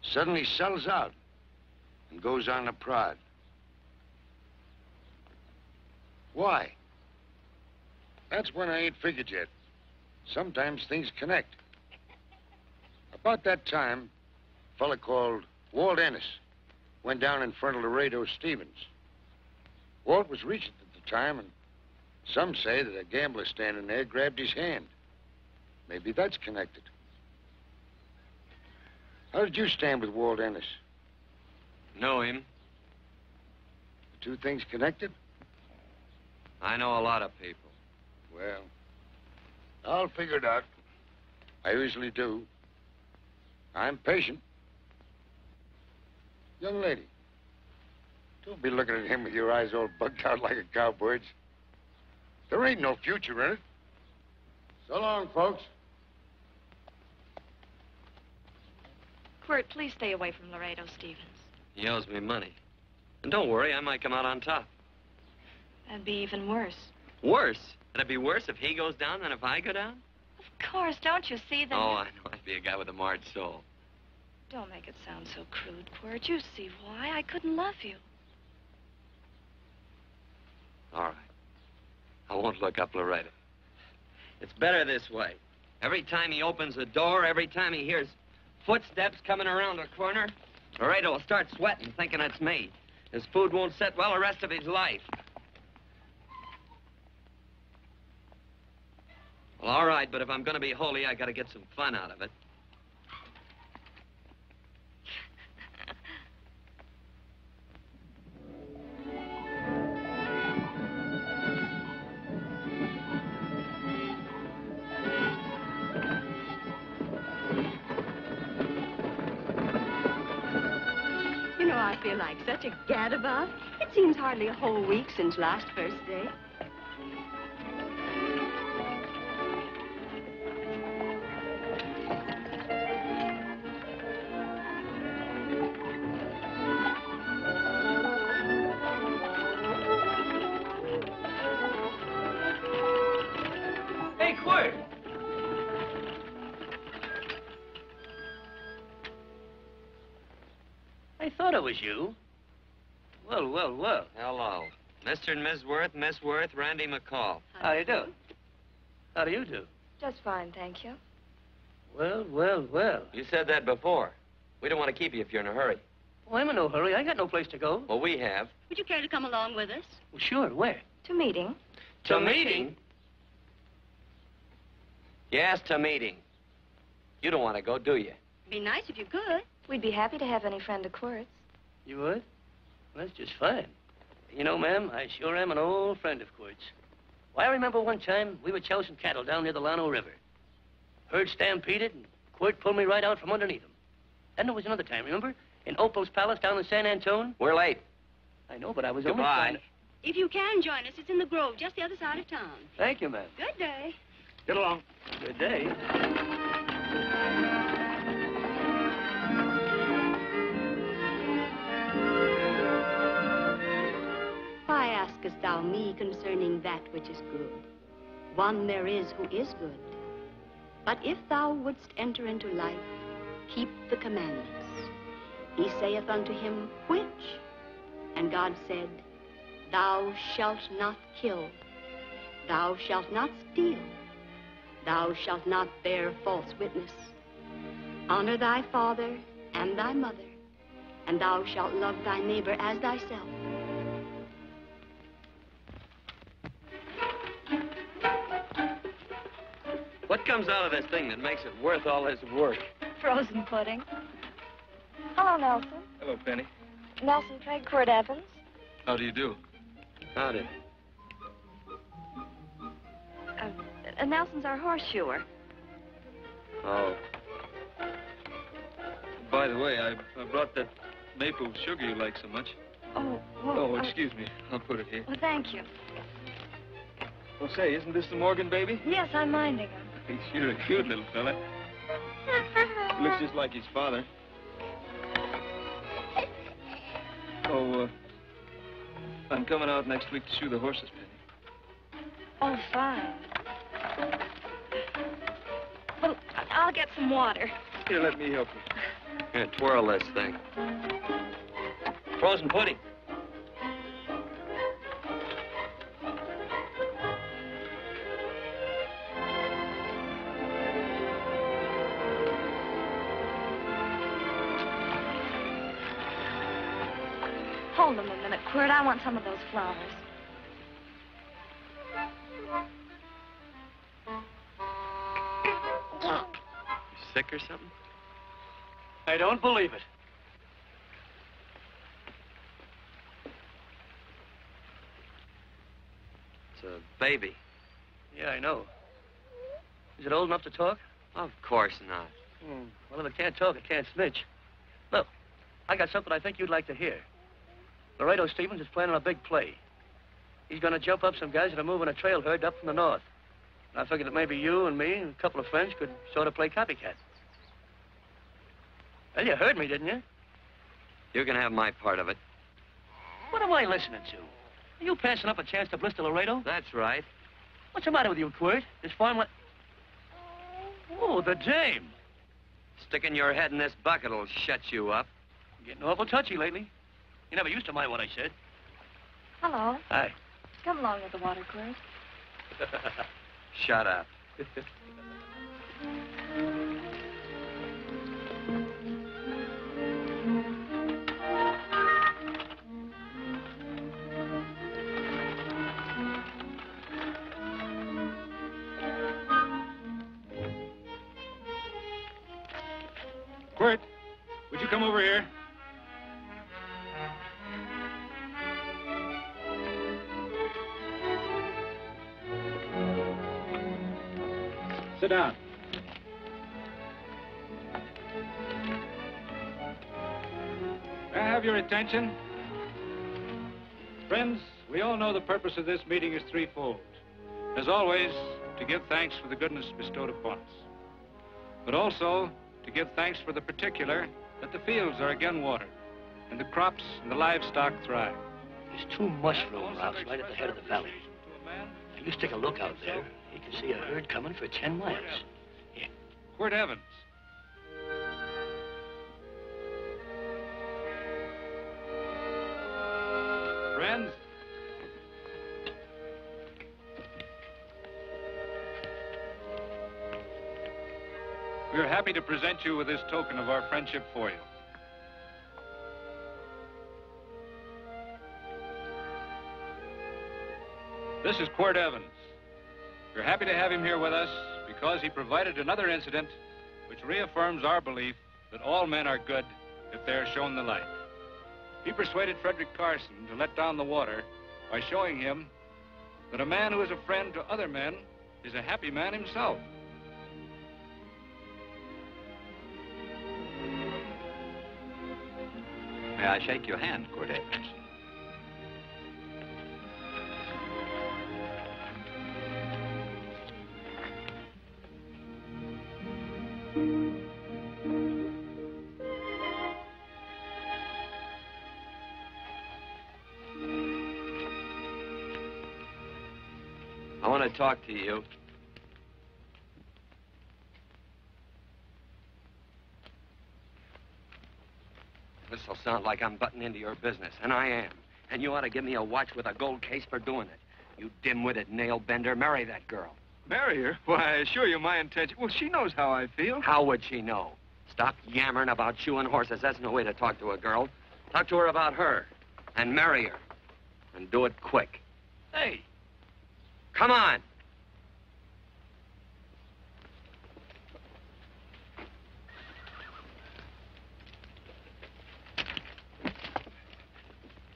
Suddenly sells out and goes on a prod. Why? That's when I ain't figured yet. Sometimes things connect. About that time, a fella called Walt Ennis went down in front of Laredo Stevens. Walt was reaching at the time, and some say that a gambler standing there grabbed his hand. Maybe that's connected. How did you stand with Walt Ennis? Know him. The two things connected? I know a lot of people. Well, I'll figure it out. I usually do. I'm patient. Young lady, don't be looking at him with your eyes all bugged out like a cowbird's. There ain't no future in it. So long, folks. Quirt, please stay away from Laredo Stevens. He owes me money. And don't worry, I might come out on top. That'd be even worse. Worse? It'd be worse if he goes down than if I go down? Of course, don't you see that? Oh, I know. I'd be a guy with a marred soul. Don't make it sound so crude, Quirt. You see why. I couldn't love you. All right. I won't look up Laredo. It's better this way. Every time he opens a door, every time he hears footsteps coming around a corner, Laredo will start sweating, thinking it's me. His food won't set well the rest of his life. Well, all right, but if I'm going to be holy, I got to get some fun out of it. You know, I feel like such a gadabout. It seems hardly a whole week since last first day. Hey, Quirt! I thought it was you. Well, well, well. Hello. Mr. and Miss Worth, Randy McCall. How you do? How do you do? Just fine, thank you. Well, well, well. You said that before. We don't want to keep you if you're in a hurry. Oh, I'm in no hurry. I got no place to go. Well, we have. Would you care to come along with us? Well, sure. Where? To meeting. To meeting? Yes, to meeting. You don't want to go, do you? Be nice if you could. We'd be happy to have any friend of Quirt's. You would? Well, that's just fine. You know, ma'am, I sure am an old friend of Quirt's. Why, I remember one time we were chousing cattle down near the Llano River. Herd stampeded, and Quirt pulled me right out from underneath him. Then there was another time, remember? In Opal's Palace down in San Antone. We're late. I know, but I was Goodbye. only trying to... If you can join us, it's in the Grove, just the other side of town. Thank you, ma'am. Good day. Get along. Good day. askest thou me concerning that which is good? One there is who is good. But if thou wouldst enter into life, keep the commandments. He saith unto him, which? And God said, thou shalt not kill. Thou shalt not steal. Thou shalt not bear false witness. Honor thy father and thy mother, and thou shalt love thy neighbor as thyself. What comes out of this thing that makes it worth all this work? Frozen pudding. Hello, Nelson. Hello, Penny. Nelson Craig, Quirt Evans. How do you do? Howdy. Nelson's our horseshoer. Oh. By the way, I brought that maple sugar you like so much. Oh, well, excuse me. I'll put it here. Well, thank you. Well, say, isn't this the Morgan baby? Yes, I'm minding him. He's sure a cute little fella. He looks just like his father. Oh, I'm coming out next week to shoe the horses, Penny. Oh, fine. Well, I'll get some water. Here, let me help you. Here, twirl this thing. Frozen pudding. Hold them a minute, Quirt. I want some of those flowers. You sick or something? I don't believe it. It's a baby. Yeah, I know. Is it old enough to talk? Of course not. Well, if it can't talk, it can't snitch. Look, I got something I think you'd like to hear. Laredo Stevens is planning a big play. He's going to jump up some guys that are moving a trail herd up from the north. And I figured that maybe you and me and a couple of friends could sort of play copycat. Well, you heard me, didn't you? You can have my part of it. What am I listening to? Are you passing up a chance to blister Laredo? That's right. What's the matter with you, Quirt? This farmland... Oh, the dame. Sticking your head in this bucket will shut you up. You're getting awful touchy lately. You never used to mind what I said. Hello. Hi. Come along with the water, Quirt. Shut up. Quirt, would you come over here? Sit down. May I have your attention? Friends, we all know the purpose of this meeting is threefold. As always, to give thanks for the goodness bestowed upon us, but also to give thanks for the particular that the fields are again watered and the crops and the livestock thrive. There's two mushroom routes right at the head of the valley. Now, you stick a look out there, you can see a herd coming for 10 miles. Yeah. Quirt Evans. Friends, we are happy to present you with this token of our friendship for you. This is Quirt Evans. We're happy to have him here with us because he provided another incident which reaffirms our belief that all men are good if they are shown the light. He persuaded Frederick Carson to let down the water by showing him that a man who is a friend to other men is a happy man himself. May I shake your hand, Quirt Evans? I want to talk to you. This'll sound like I'm butting into your business, and I am. And you ought to give me a watch with a gold case for doing it. You dim-witted nail-bender, marry that girl. Marry her? Why, I assure you my intention... Well, she knows how I feel. How would she know? Stop yammering about shoeing horses. That's no way to talk to a girl. Talk to her about her, and marry her. And do it quick. Hey. Come on.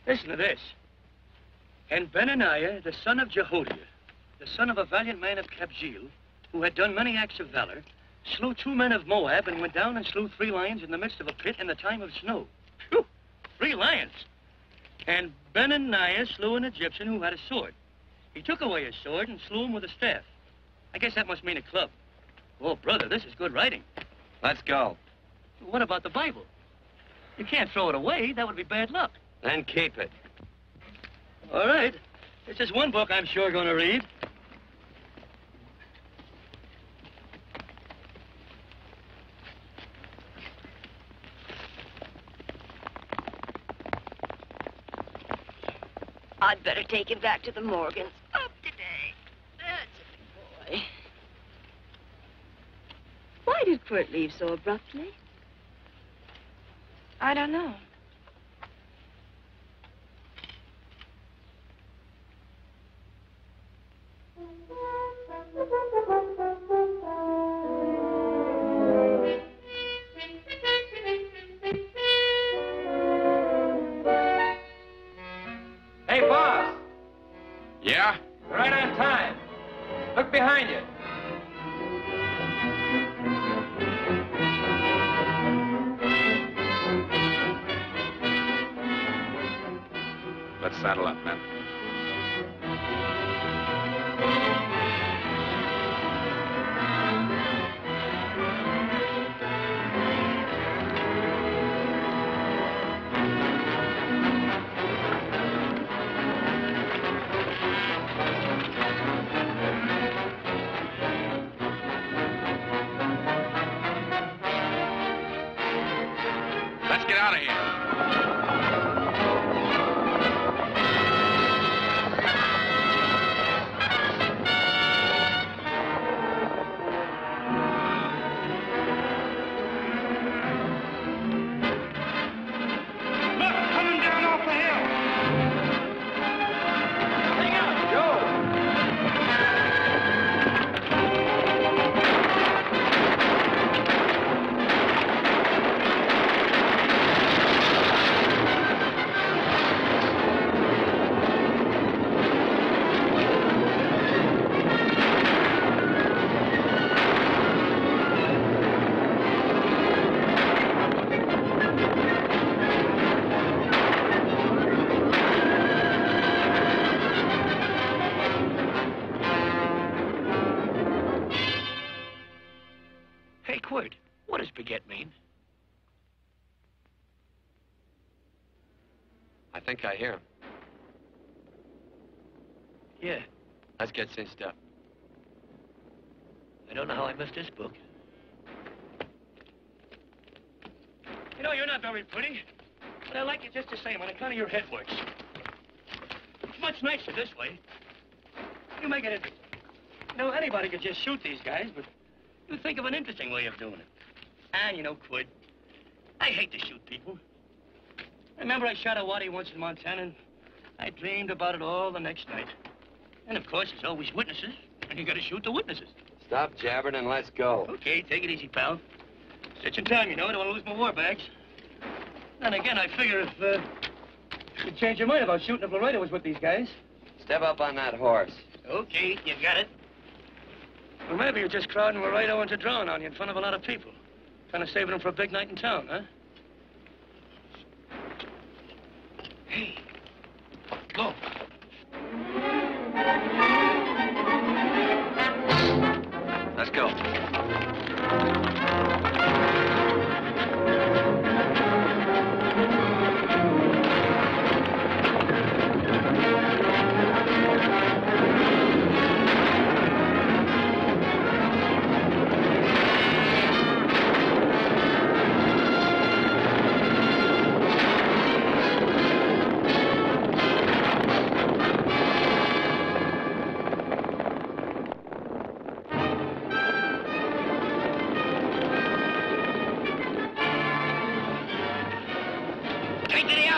Listen to this. And Benaniah, the son of Jehoiada, the son of a valiant man of Kabzeel, who had done many acts of valor, slew 2 men of Moab and went down and slew 3 lions in the midst of a pit in the time of snow. Phew! 3 lions. And Benaniah slew an Egyptian who had a sword. He took away his sword and slew him with a staff. I guess that must mean a club. Oh, brother, this is good writing. Let's go. What about the Bible? You can't throw it away. That would be bad luck. Then keep it. All right. This is one book I'm sure going to read. I'd better take him back to the Morgans. Up today. That's a good boy. Why did Quirt leave so abruptly? I don't know. Hey, boss. Yeah? You're right on time. Look behind you. Let's saddle up, men. Let's get out of here. Hey, Quirt, what does beget mean? I think I hear him. Yeah, Let's get cinched up. I don't know how I missed this book. You know, you're not very pretty, but I like you just the same on account of your head works. It's much nicer this way. You make it interesting. You know, anybody could just shoot these guys, but you think of an interesting way of doing it. And, you know, Quirt, I hate to shoot people. Remember I shot a waddy once in Montana, and I dreamed about it all the next night. And, of course, there's always witnesses, and you gotta shoot the witnesses. Stop jabbering and let's go. Okay, take it easy, pal. Stitch in time, you know. I don't want to lose my war bags. Then again, I figure if you'd change your mind about shooting if Laredo was with these guys. Step up on that horse. Okay, you got it. Well, maybe you're just crowding Laredo into drawing on you in front of a lot of people. Kind of saving them for a big night in town, huh? Hey, look. Let's go.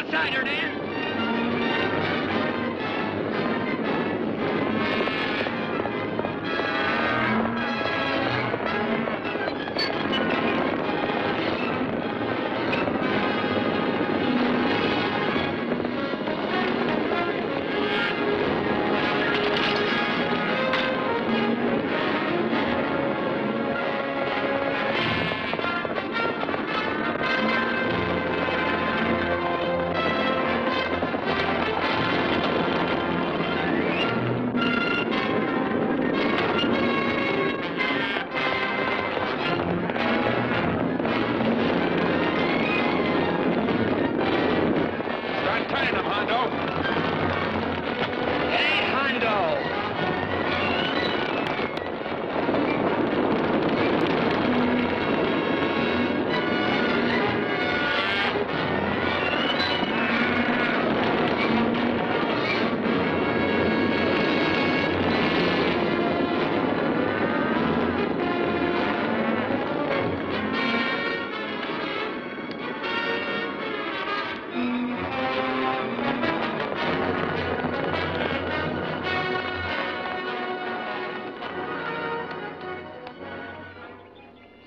inside her, Dan.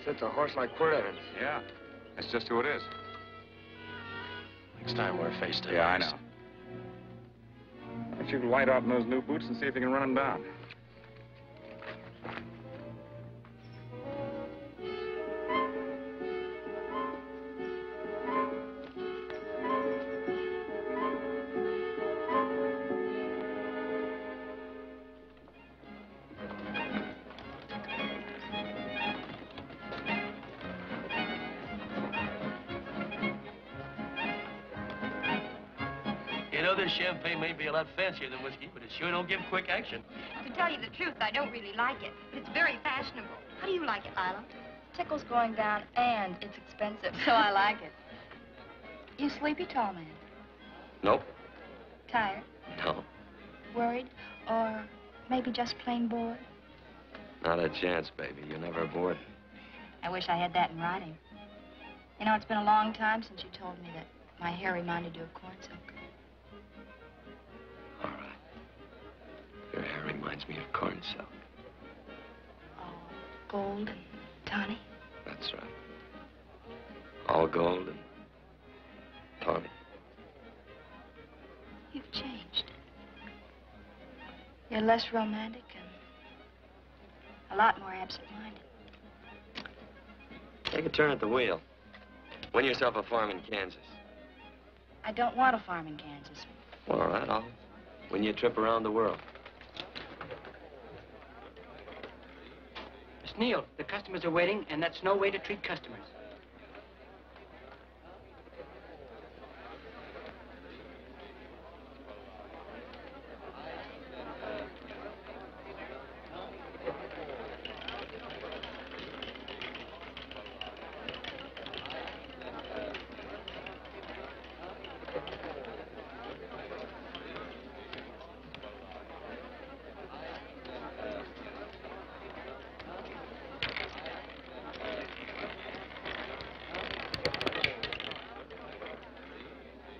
It's a horse like Quirt Evans. Yeah, that's just who it is. Next time we're face to face. Yeah, I know. Why don't you light out in those new boots and see if you can run him down? You know, this champagne may be a lot fancier than whiskey, but it sure don't give quick action. To tell you the truth, I don't really like it. But it's very fashionable. How do you like it, Lila? Tickle's going down, and it's expensive, so I like it. You sleepy, tall man? Nope. Tired? No. Worried? Or maybe just plain bored? Not a chance, baby. You're never bored. I wish I had that in writing. You know, it's been a long time since you told me that my hair reminded you of corn silk. All right. Your hair reminds me of corn silk. Oh, gold and tawny? That's right. All gold and tawny. You've changed. You're less romantic and a lot more absent-minded. Take a turn at the wheel. Win yourself a farm in Kansas. I don't want a farm in Kansas. Well, all right, I'll win you a trip around the world. Miss Neal, the customers are waiting, and that's no way to treat customers.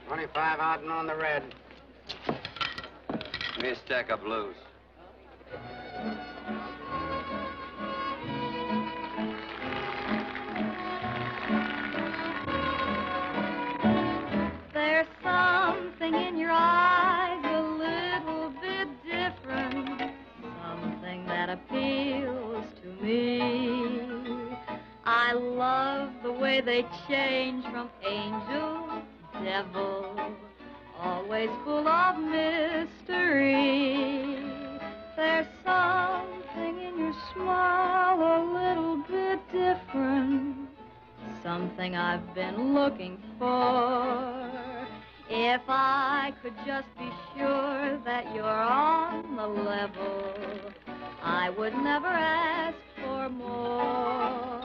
$25 out and on the red. Give me a stack of blues. There's something in your eyes a little bit different, something that appeals to me. I love the way they change from angel to devil, always full of mystery. There's something in your smile a little bit different, something I've been looking for. If I could just be sure that you're on the level, I would never ask for more.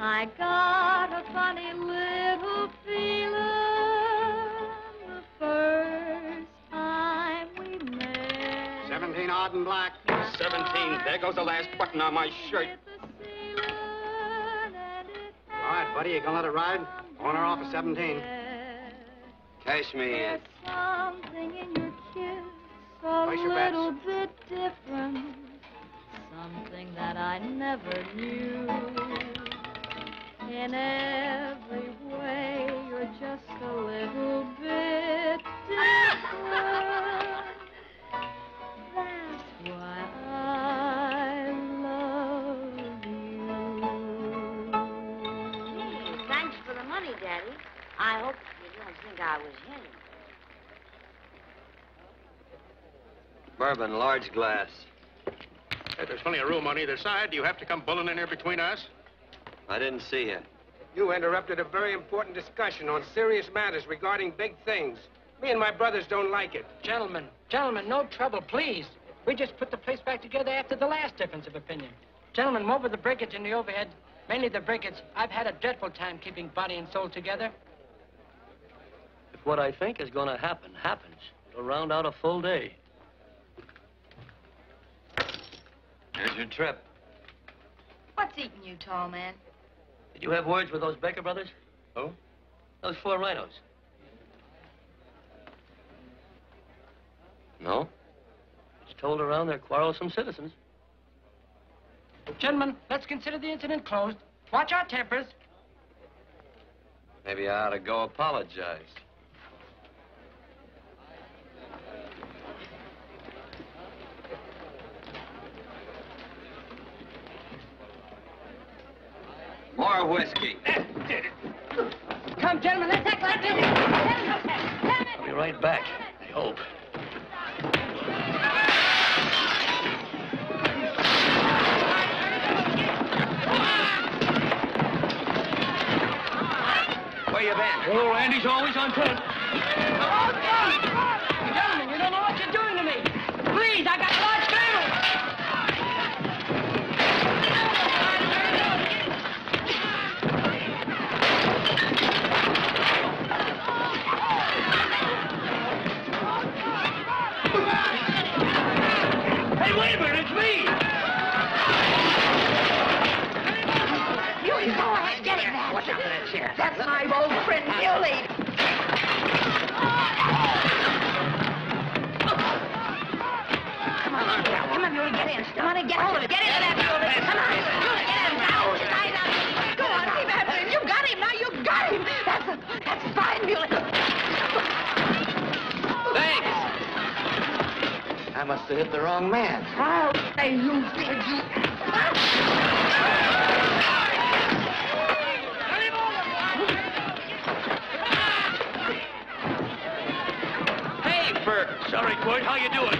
I got a funny little feeling the first time we met. 17 odd and black. 17. There goes the last button on my shirt. All right, buddy, you gonna let it ride? On or off of 17? Cash me in. There's something in your kiss a Place your bets. little bit different. Something that I never knew. In every way, you're just a little bit different. That's why I love you. Thanks for the money, Daddy. I hope you don't think I was him. Bourbon, large glass. Hey, there's plenty of room on either side. Do you have to come bulling in here between us? I didn't see you. You interrupted a very important discussion on serious matters regarding big things. Me and my brothers don't like it. Gentlemen, no trouble, please. We just put the place back together after the last difference of opinion. Gentlemen, over the breakage and the overhead, mainly the breakage, I've had a dreadful time keeping body and soul together. If what I think is going to happen happens, it'll round out a full day. Here's your trip. What's eating you, tall man? Did you have words with those Baker brothers? Who? Those 4 rhinos. No? It's told around they're quarrelsome citizens. Gentlemen, let's consider the incident closed. Watch our tempers. Maybe I ought to go apologize. More whiskey. Come, gentlemen, let's act like this. I'll be right back, I hope. Where you been? Oh, Andy's always on front. Gentlemen, you don't know what you're doing to me. Please, I got a large family. Hey, wait a minute, it's me! You go ahead, get him there. Watch out for that chair. That's my old friend, Billy. Come on, Billy, get in. Come on and get hold of it. Get into that building. Come on. Get him now. Go on, keep after him. You got him now. You got him. That's fine, Billy. Thanks. I must have hit the wrong man. Oh, hey, you did, you. Hey, Bert. Sorry, Court. How you doing?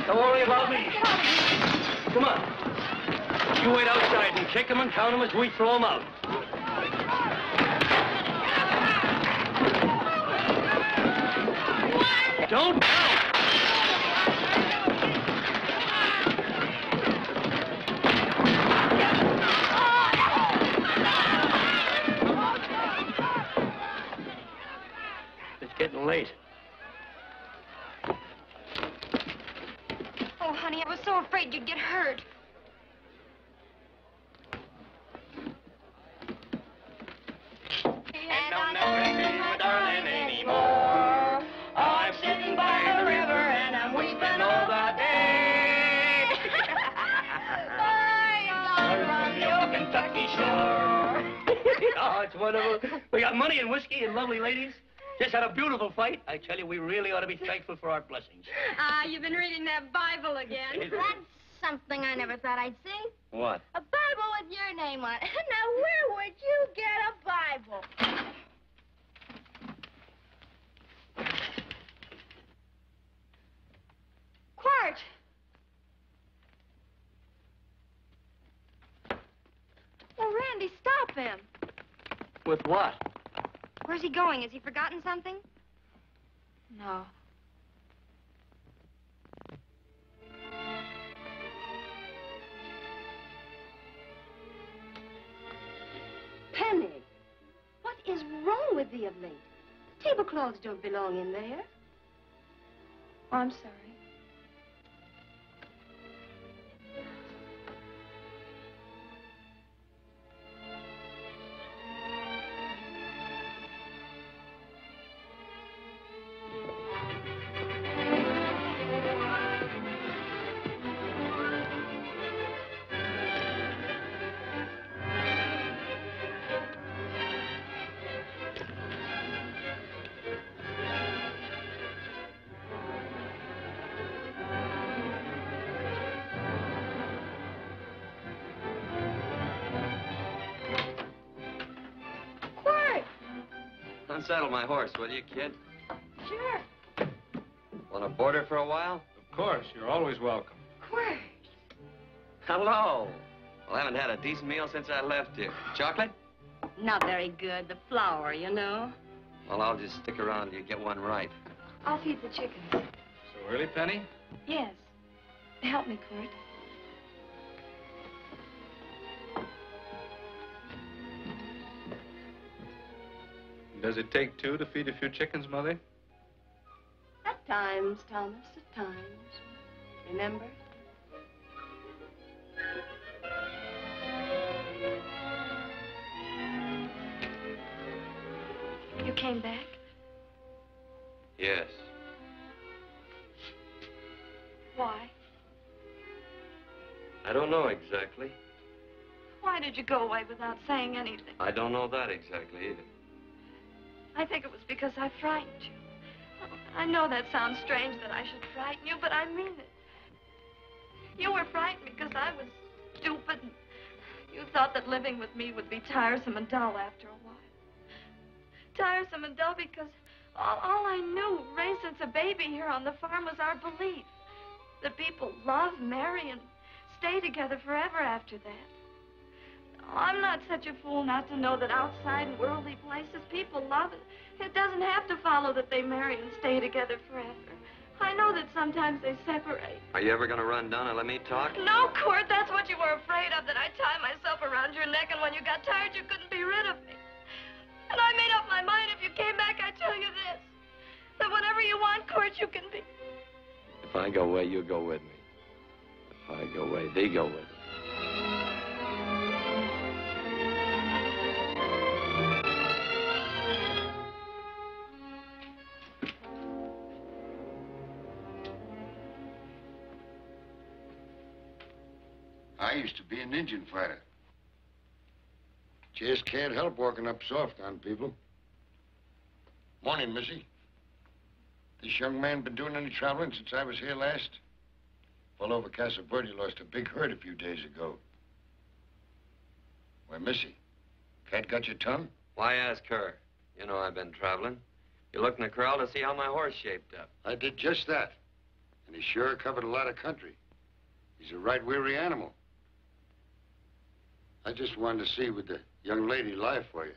Don't worry about me. Come on. You wait outside and kick them and count them as we throw them out. Don't count. It's getting late. Oh, honey, I was so afraid you'd get hurt. And I'll never see my darling anymore. I'm sitting by the river and I'm weeping all the day. From the old Kentucky shore. Oh, it's wonderful. We got money and whiskey and lovely ladies. Just had a beautiful fight. I tell you, we really ought to be thankful for our blessings. You've been reading that Bible again. That's something I never thought I'd see. What? A Bible with your name on it. Now, where would you get a Bible? Quart! Oh, Randy, stop him. With what? Where's he going? Has he forgotten something? No. Penny, what is wrong with thee of late? Tablecloths don't belong in there. Oh, I'm sorry. unsaddle my horse, will you, kid? Sure. Want to board her for a while? Of course. You're always welcome. Quirt. Hello. Well, I haven't had a decent meal since I left here. Chocolate? Not very good. The flour, you know. Well, I'll just stick around till you get one right. I'll feed the chickens. So early, Penny? Yes. Help me, Quirt. Does it take two to feed a few chickens, Mother? At times, Thomas, at times. Remember? You came back? Yes. Why? I don't know exactly. Why did you go away without saying anything? I don't know that exactly either. I think it was because I frightened you. I know that sounds strange that I should frighten you, but I mean it. You were frightened because I was stupid. And you thought that living with me would be tiresome and dull after a while. Tiresome and dull because all I knew, raised since a baby here on the farm, was our belief that people love, marry, and stay together forever after that. I'm not such a fool not to know that outside in worldly places people love it. It doesn't have to follow that they marry and stay together forever. I know that sometimes they separate. Are you ever going to run down and let me talk? No, Quirt, that's what you were afraid of, that I'd tie myself around your neck, and when you got tired, you couldn't be rid of me. And I made up my mind if you came back, I'd tell you this, that whatever you want, Quirt, you can be. If I go away, you go with me. If I go away, they go with me. I used to be an Indian fighter. Just can't help walking up soft on people. Morning, Missy. This young man been doing any traveling since I was here last? All over Casa Verde lost a big herd a few days ago. Why, Missy, cat got your tongue? Why ask her? You know I've been traveling. You looked in the corral to see how my horse shaped up. I did just that. And he sure covered a lot of country. He's a right weary animal. I just wanted to see would the young lady lie for you.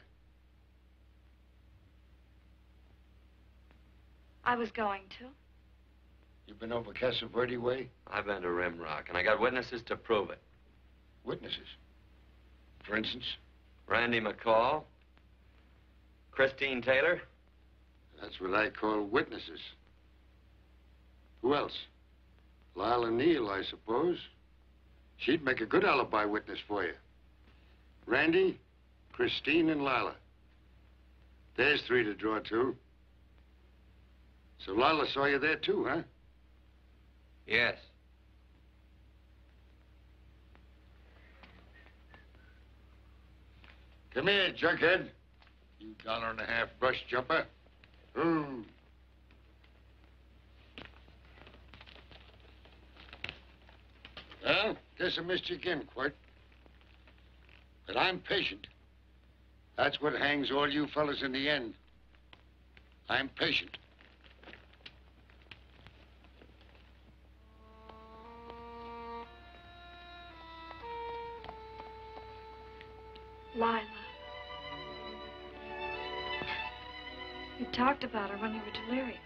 I was going to. You've been over Casa Verde way? I've been to Rimrock, and I got witnesses to prove it. Witnesses? For instance? Randy McCall, Christine Taylor. That's what I call witnesses. Who else? Lila Neal, I suppose. She'd make a good alibi witness for you. Randy, Christine, and Lila. There's three to draw to. So Lila saw you there too, huh? Yes. Come here, junkhead. You $1.50 brush jumper. Ooh. Well, guess I missed you again, Quirt. But I'm patient. That's what hangs all you fellas in the end. I'm patient. Lila. You talked about her when you were delirious.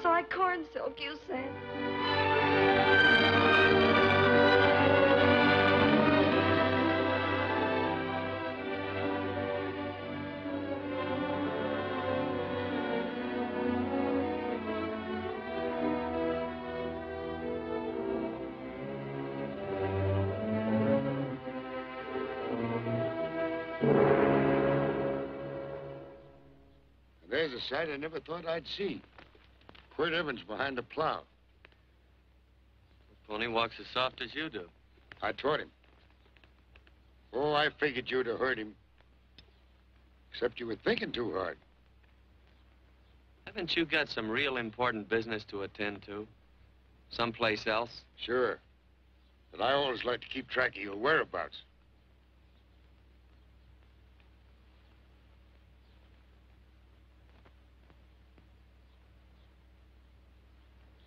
just like corn silk, you said. There's a sight I never thought I'd see. Quirt Evans behind the plow. The pony walks as soft as you do. I taught him. Oh, I figured you'd have hurt him. Except you were thinking too hard. Haven't you got some real important business to attend to? Someplace else? Sure. But I always like to keep track of your whereabouts.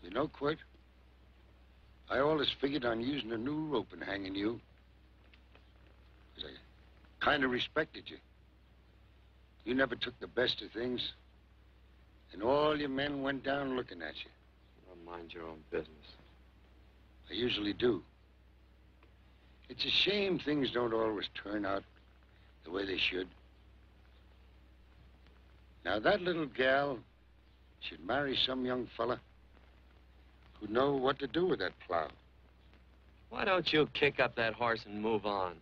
You know, Quirt, I always figured on using a new rope and hanging you. Because I kind of respected you. You never took the best of things. And all your men went down looking at you. Well, mind your own business. I usually do. It's a shame things don't always turn out the way they should. Now, that little gal should marry some young fella who'd know what to do with that plow. Why don't you kick up that horse and move on?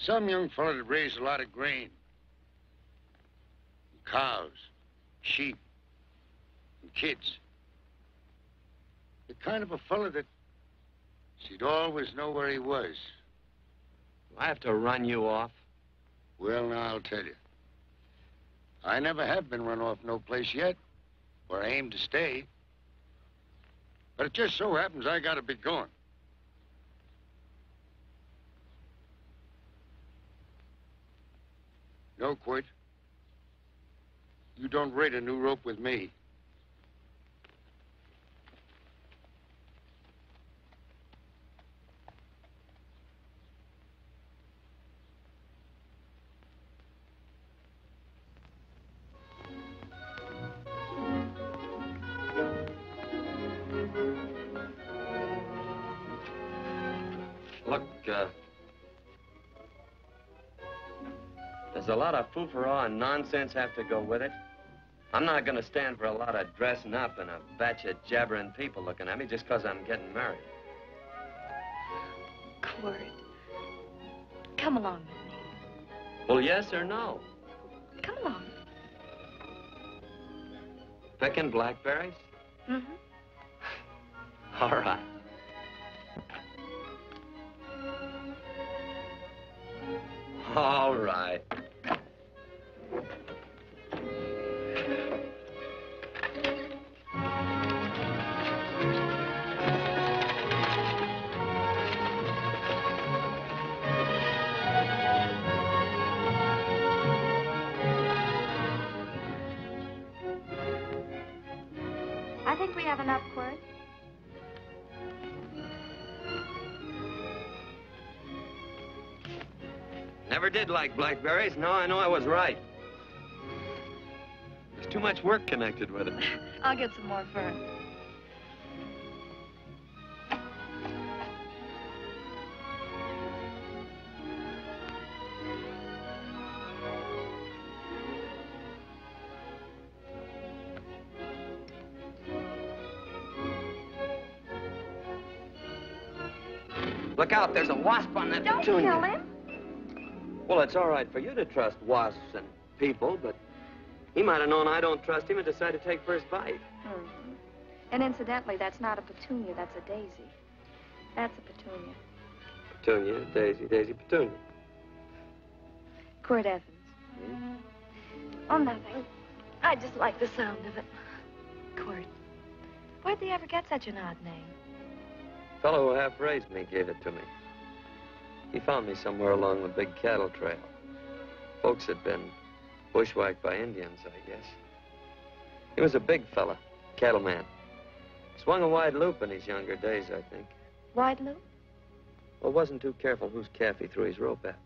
Some young fella that raised a lot of grain. And cows, sheep, and kids. The kind of a fella that she'd always know where he was. Do I have to run you off? Well, now, I'll tell you. I never have been run off no place yet, where I aim to stay. But it just so happens I gotta be going. No, Quirt. You don't raid a new rope with me. Look, there's a lot of foo-for-all and nonsense have to go with it. I'm not going to stand for a lot of dressing up and a batch of jabbering people looking at me just because I'm getting married. Quirt, come along with me. Well, yes or no? Come along. Picking blackberries? Mm-hmm. All right. All right. I think we have enough, Quirt. Never did like blackberries. Now I know I was right. There's too much work connected with it. I'll get some more fern. Look out, there's a wasp on that Don't petunia. kill him. Well, it's all right for you to trust wasps and people, but he might have known I don't trust him and decided to take first bite. Mm-hmm. And incidentally, that's not a petunia, that's a daisy. That's a petunia. Petunia, daisy, daisy, petunia. Quirt Evans. Oh, nothing. I just like the sound of it. Quirt. Where'd they ever get such an odd name? The fellow who half-raised me gave it to me. He found me somewhere along the big cattle trail. Folks had been bushwhacked by Indians, I guess. He was a big fella, cattleman. Swung a wide loop in his younger days, I think. Wide loop? Well, wasn't too careful whose calf he threw his rope at.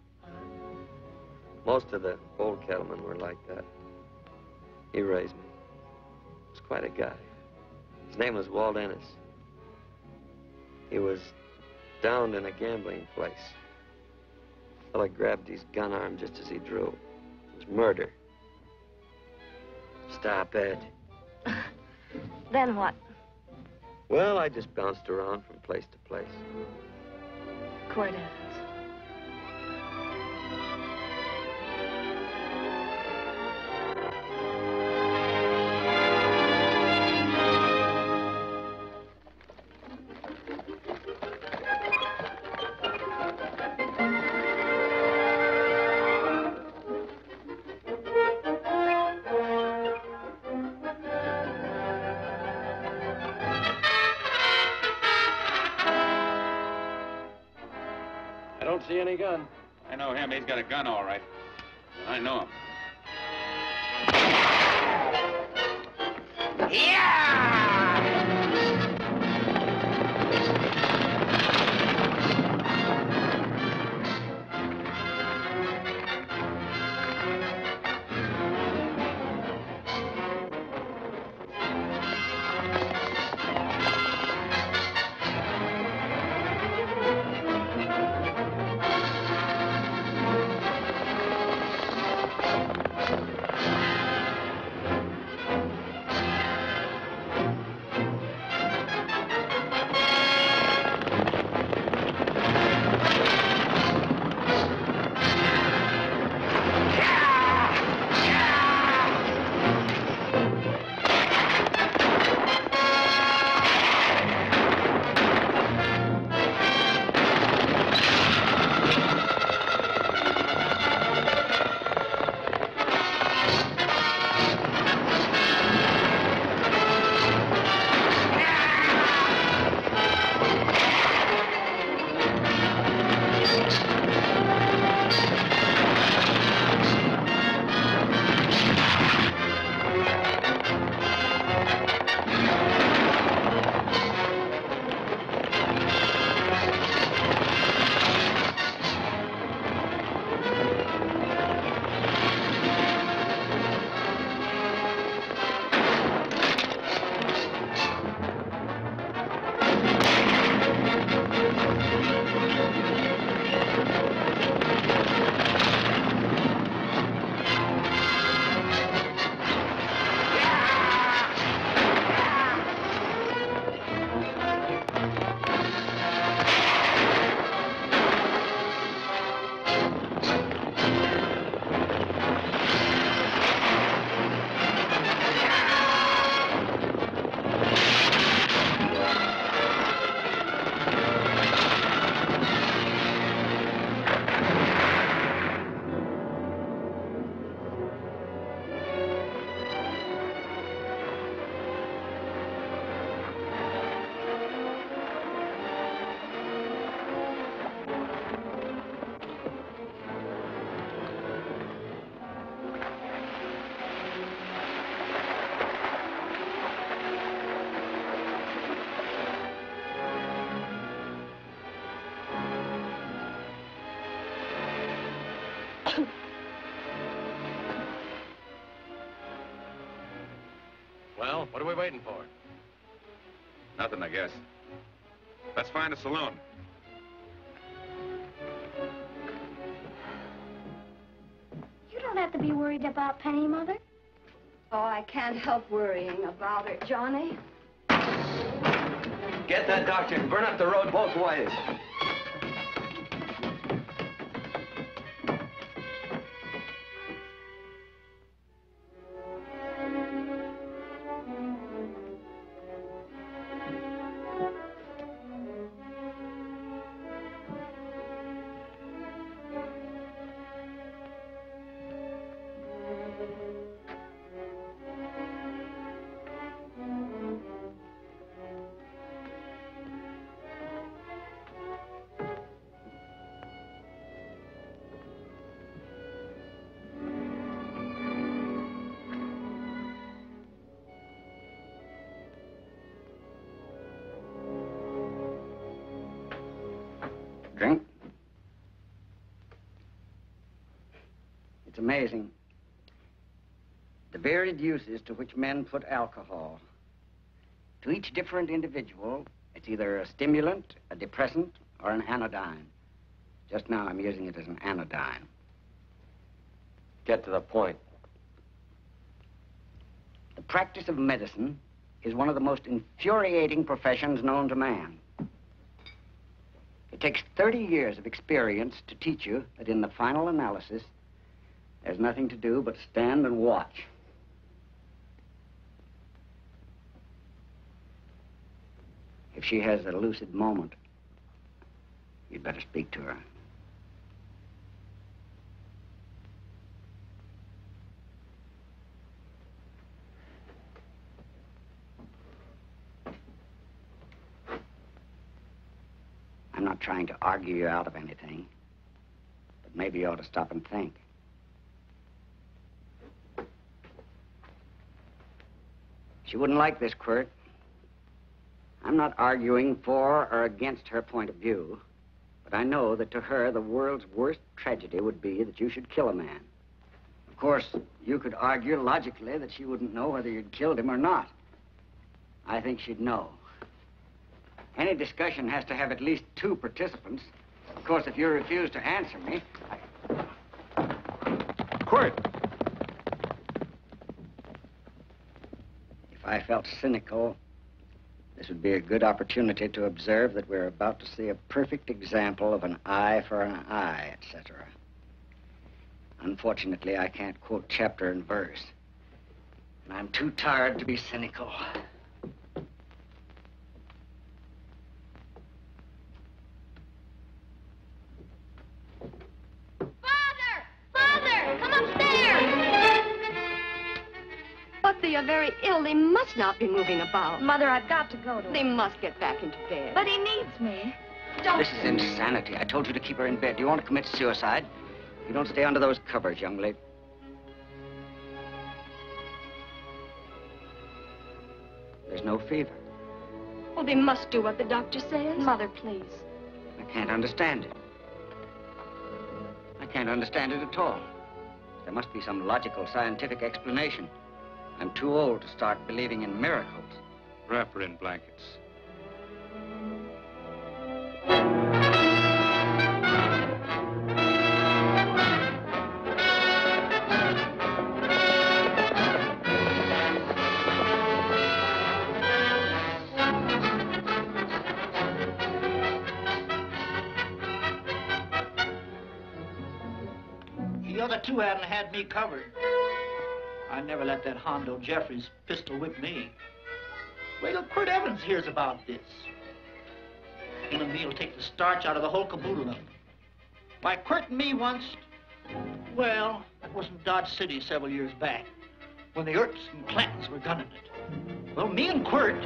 Most of the old cattlemen were like that. He raised me. Was quite a guy. His name was Walt Ennis. He was downed in a gambling place. The fella grabbed his gun arm just as he drew. It was murder. Stop it. Then what? Well, I just bounced around from place to place. Court Evans. I don't see any gun. I know him. He's got a gun, all right. I know him. Well, what are we waiting for? Nothing, I guess. Let's find a saloon. You don't have to be worried about Penny, Mother. Oh, I can't help worrying about her, Johnny. Get that doctor and burn up the road both ways. Drink? It's amazing. The varied uses to which men put alcohol. To each different individual, it's either a stimulant, a depressant, or an anodyne. Just now, I'm using it as an anodyne. Get to the point. The practice of medicine is one of the most infuriating professions known to man. It takes 30 years of experience to teach you that in the final analysis, there's nothing to do but stand and watch. If she has a lucid moment, you'd better speak to her. I'm not trying to argue you out of anything, but maybe you ought to stop and think. She wouldn't like this, Quirt. I'm not arguing for or against her point of view, but I know that to her, the world's worst tragedy would be that you should kill a man. Of course, you could argue logically that she wouldn't know whether you'd killed him or not. I think she'd know. Any discussion has to have at least 2 participants. Of course, if you refuse to answer me, Quirt! If I felt cynical, this would be a good opportunity to observe that we're about to see a perfect example of an eye for an eye, etc. Unfortunately, I can't quote chapter and verse, and I'm too tired to be cynical. Father, come upstairs! But they are very ill. They must not be moving about. Mother, I've got to go to They must get back into bed. But he needs me. Don't... This is insanity. I told you to keep her in bed. Do you want to commit suicide? You don't stay under those covers, young lady. There's no fever. Well, they must do what the doctor says. Mother, please. I can't understand it. I can't understand it at all. There must be some logical, scientific explanation. I'm too old to start believing in miracles. Wrap her in blankets. The other 2 hadn't had me covered. I never let that Hondo Jeffries pistol whip me. Wait till Quirt Evans hears about this. Him and me'll take the starch out of the whole caboodle of them. Why, Quirt and me once, well, that was in Dodge City several years back, when the Erts and Clantons were gunning it. Well, me and Quirt...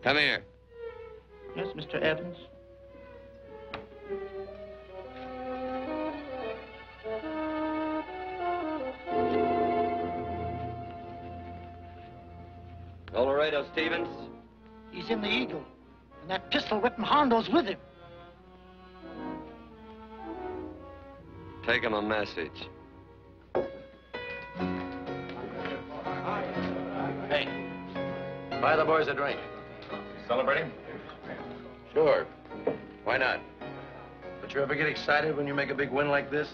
Come here. Yes, Mr. Evans? Laredo Stevens? He's in the Eagle, and that pistol-whipping Hondo's with him. Take him a message. Hey, buy the boys a drink. Celebrating? Sure. Why not? But you ever get excited when you make a big win like this?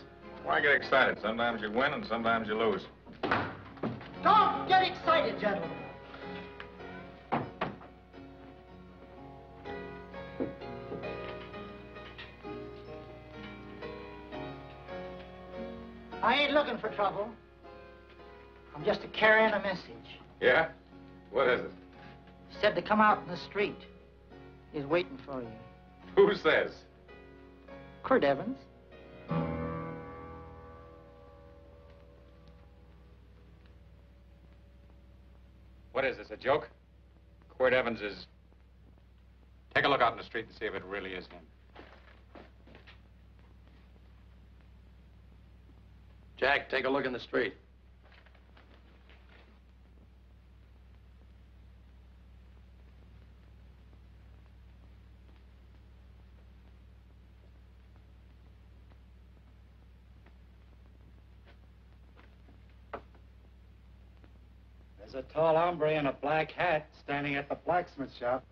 Why get excited? Sometimes you win and sometimes you lose. Don't get excited, gentlemen. I ain't looking for trouble. I'm just carrying a message. Yeah? What is it? He said to come out in the street. He's waiting for you. Who says? Quirt Evans. What is this, a joke? Quirt Evans is... Take a look out in the street and see if it really is him. Jack, take a look in the street. There's a tall hombre in a black hat standing at the blacksmith shop.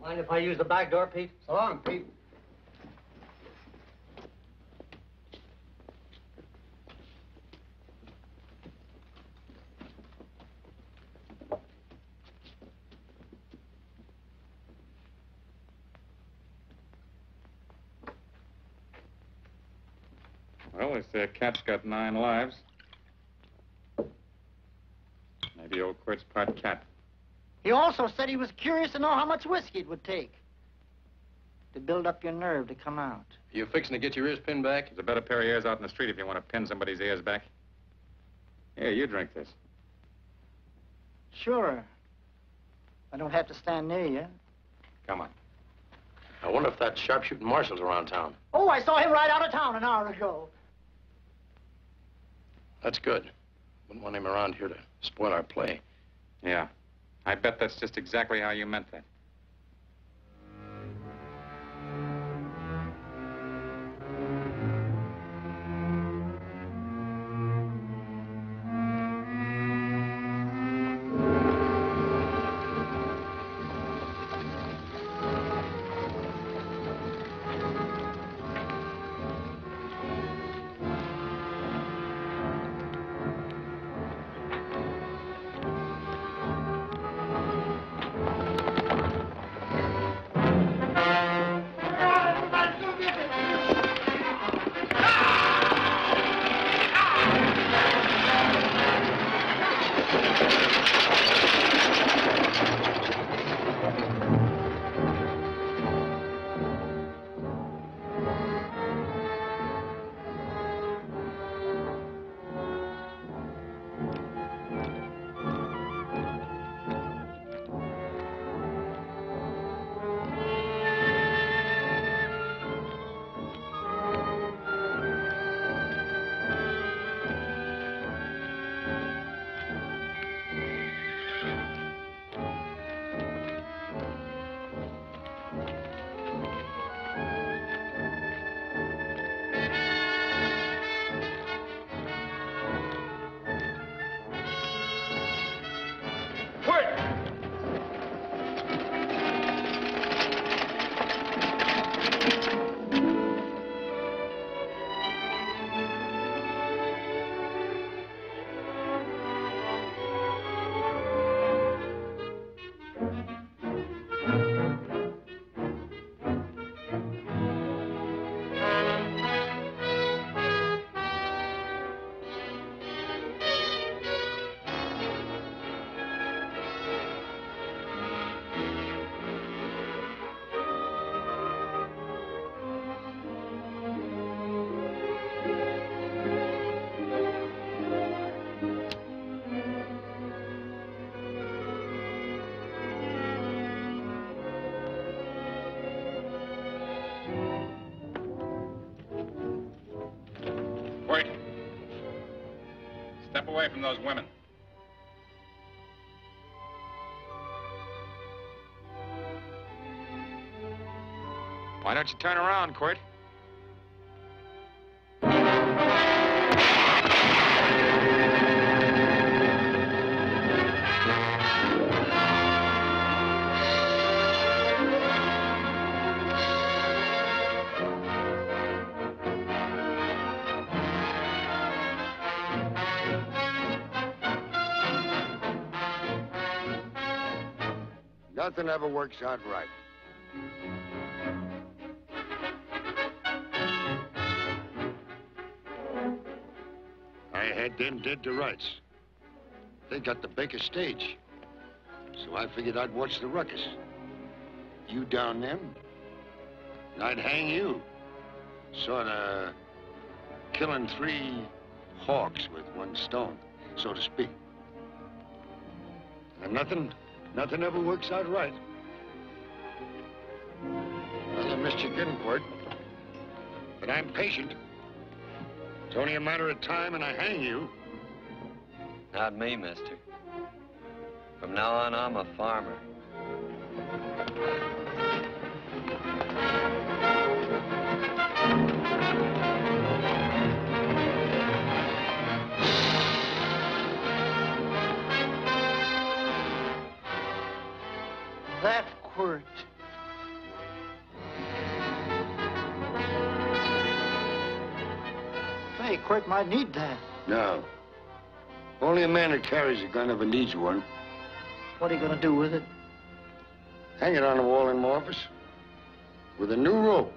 Mind if I use the back door, Pete? So long, Pete. Well, they say a cat's got 9 lives. Maybe old Quirt's part cat. He also said he was curious to know how much whiskey it would take to build up your nerve to come out. You fixing to get your ears pinned back? There's a better pair of ears out in the street if you want to pin somebody's ears back. Here, you drink this. Sure. I don't have to stand near you. Come on. I wonder if that sharpshooting marshal's around town. Oh, I saw him ride out of town an hour ago. That's good. Wouldn't want him around here to spoil our play. Yeah. I bet that's just exactly how you meant that. Step away from those women. Why don't you turn around, Quirt? Nothing ever works out right. I had them dead to rights. They got the Baker stage. So I figured I'd watch the ruckus. You down them, and I'd hang you. Sort of killing 3 hawks with 1 stone, so to speak. And nothing ever works out right. Well, I missed you again, Quirt. But I'm patient. It's only a matter of time and I hang you. Not me, mister. From now on, I'm a farmer. Hey, Quirt might need that. No. Only a man that carries a gun ever needs one. What are you gonna do with it? Hang it on the wall in my office with a new rope.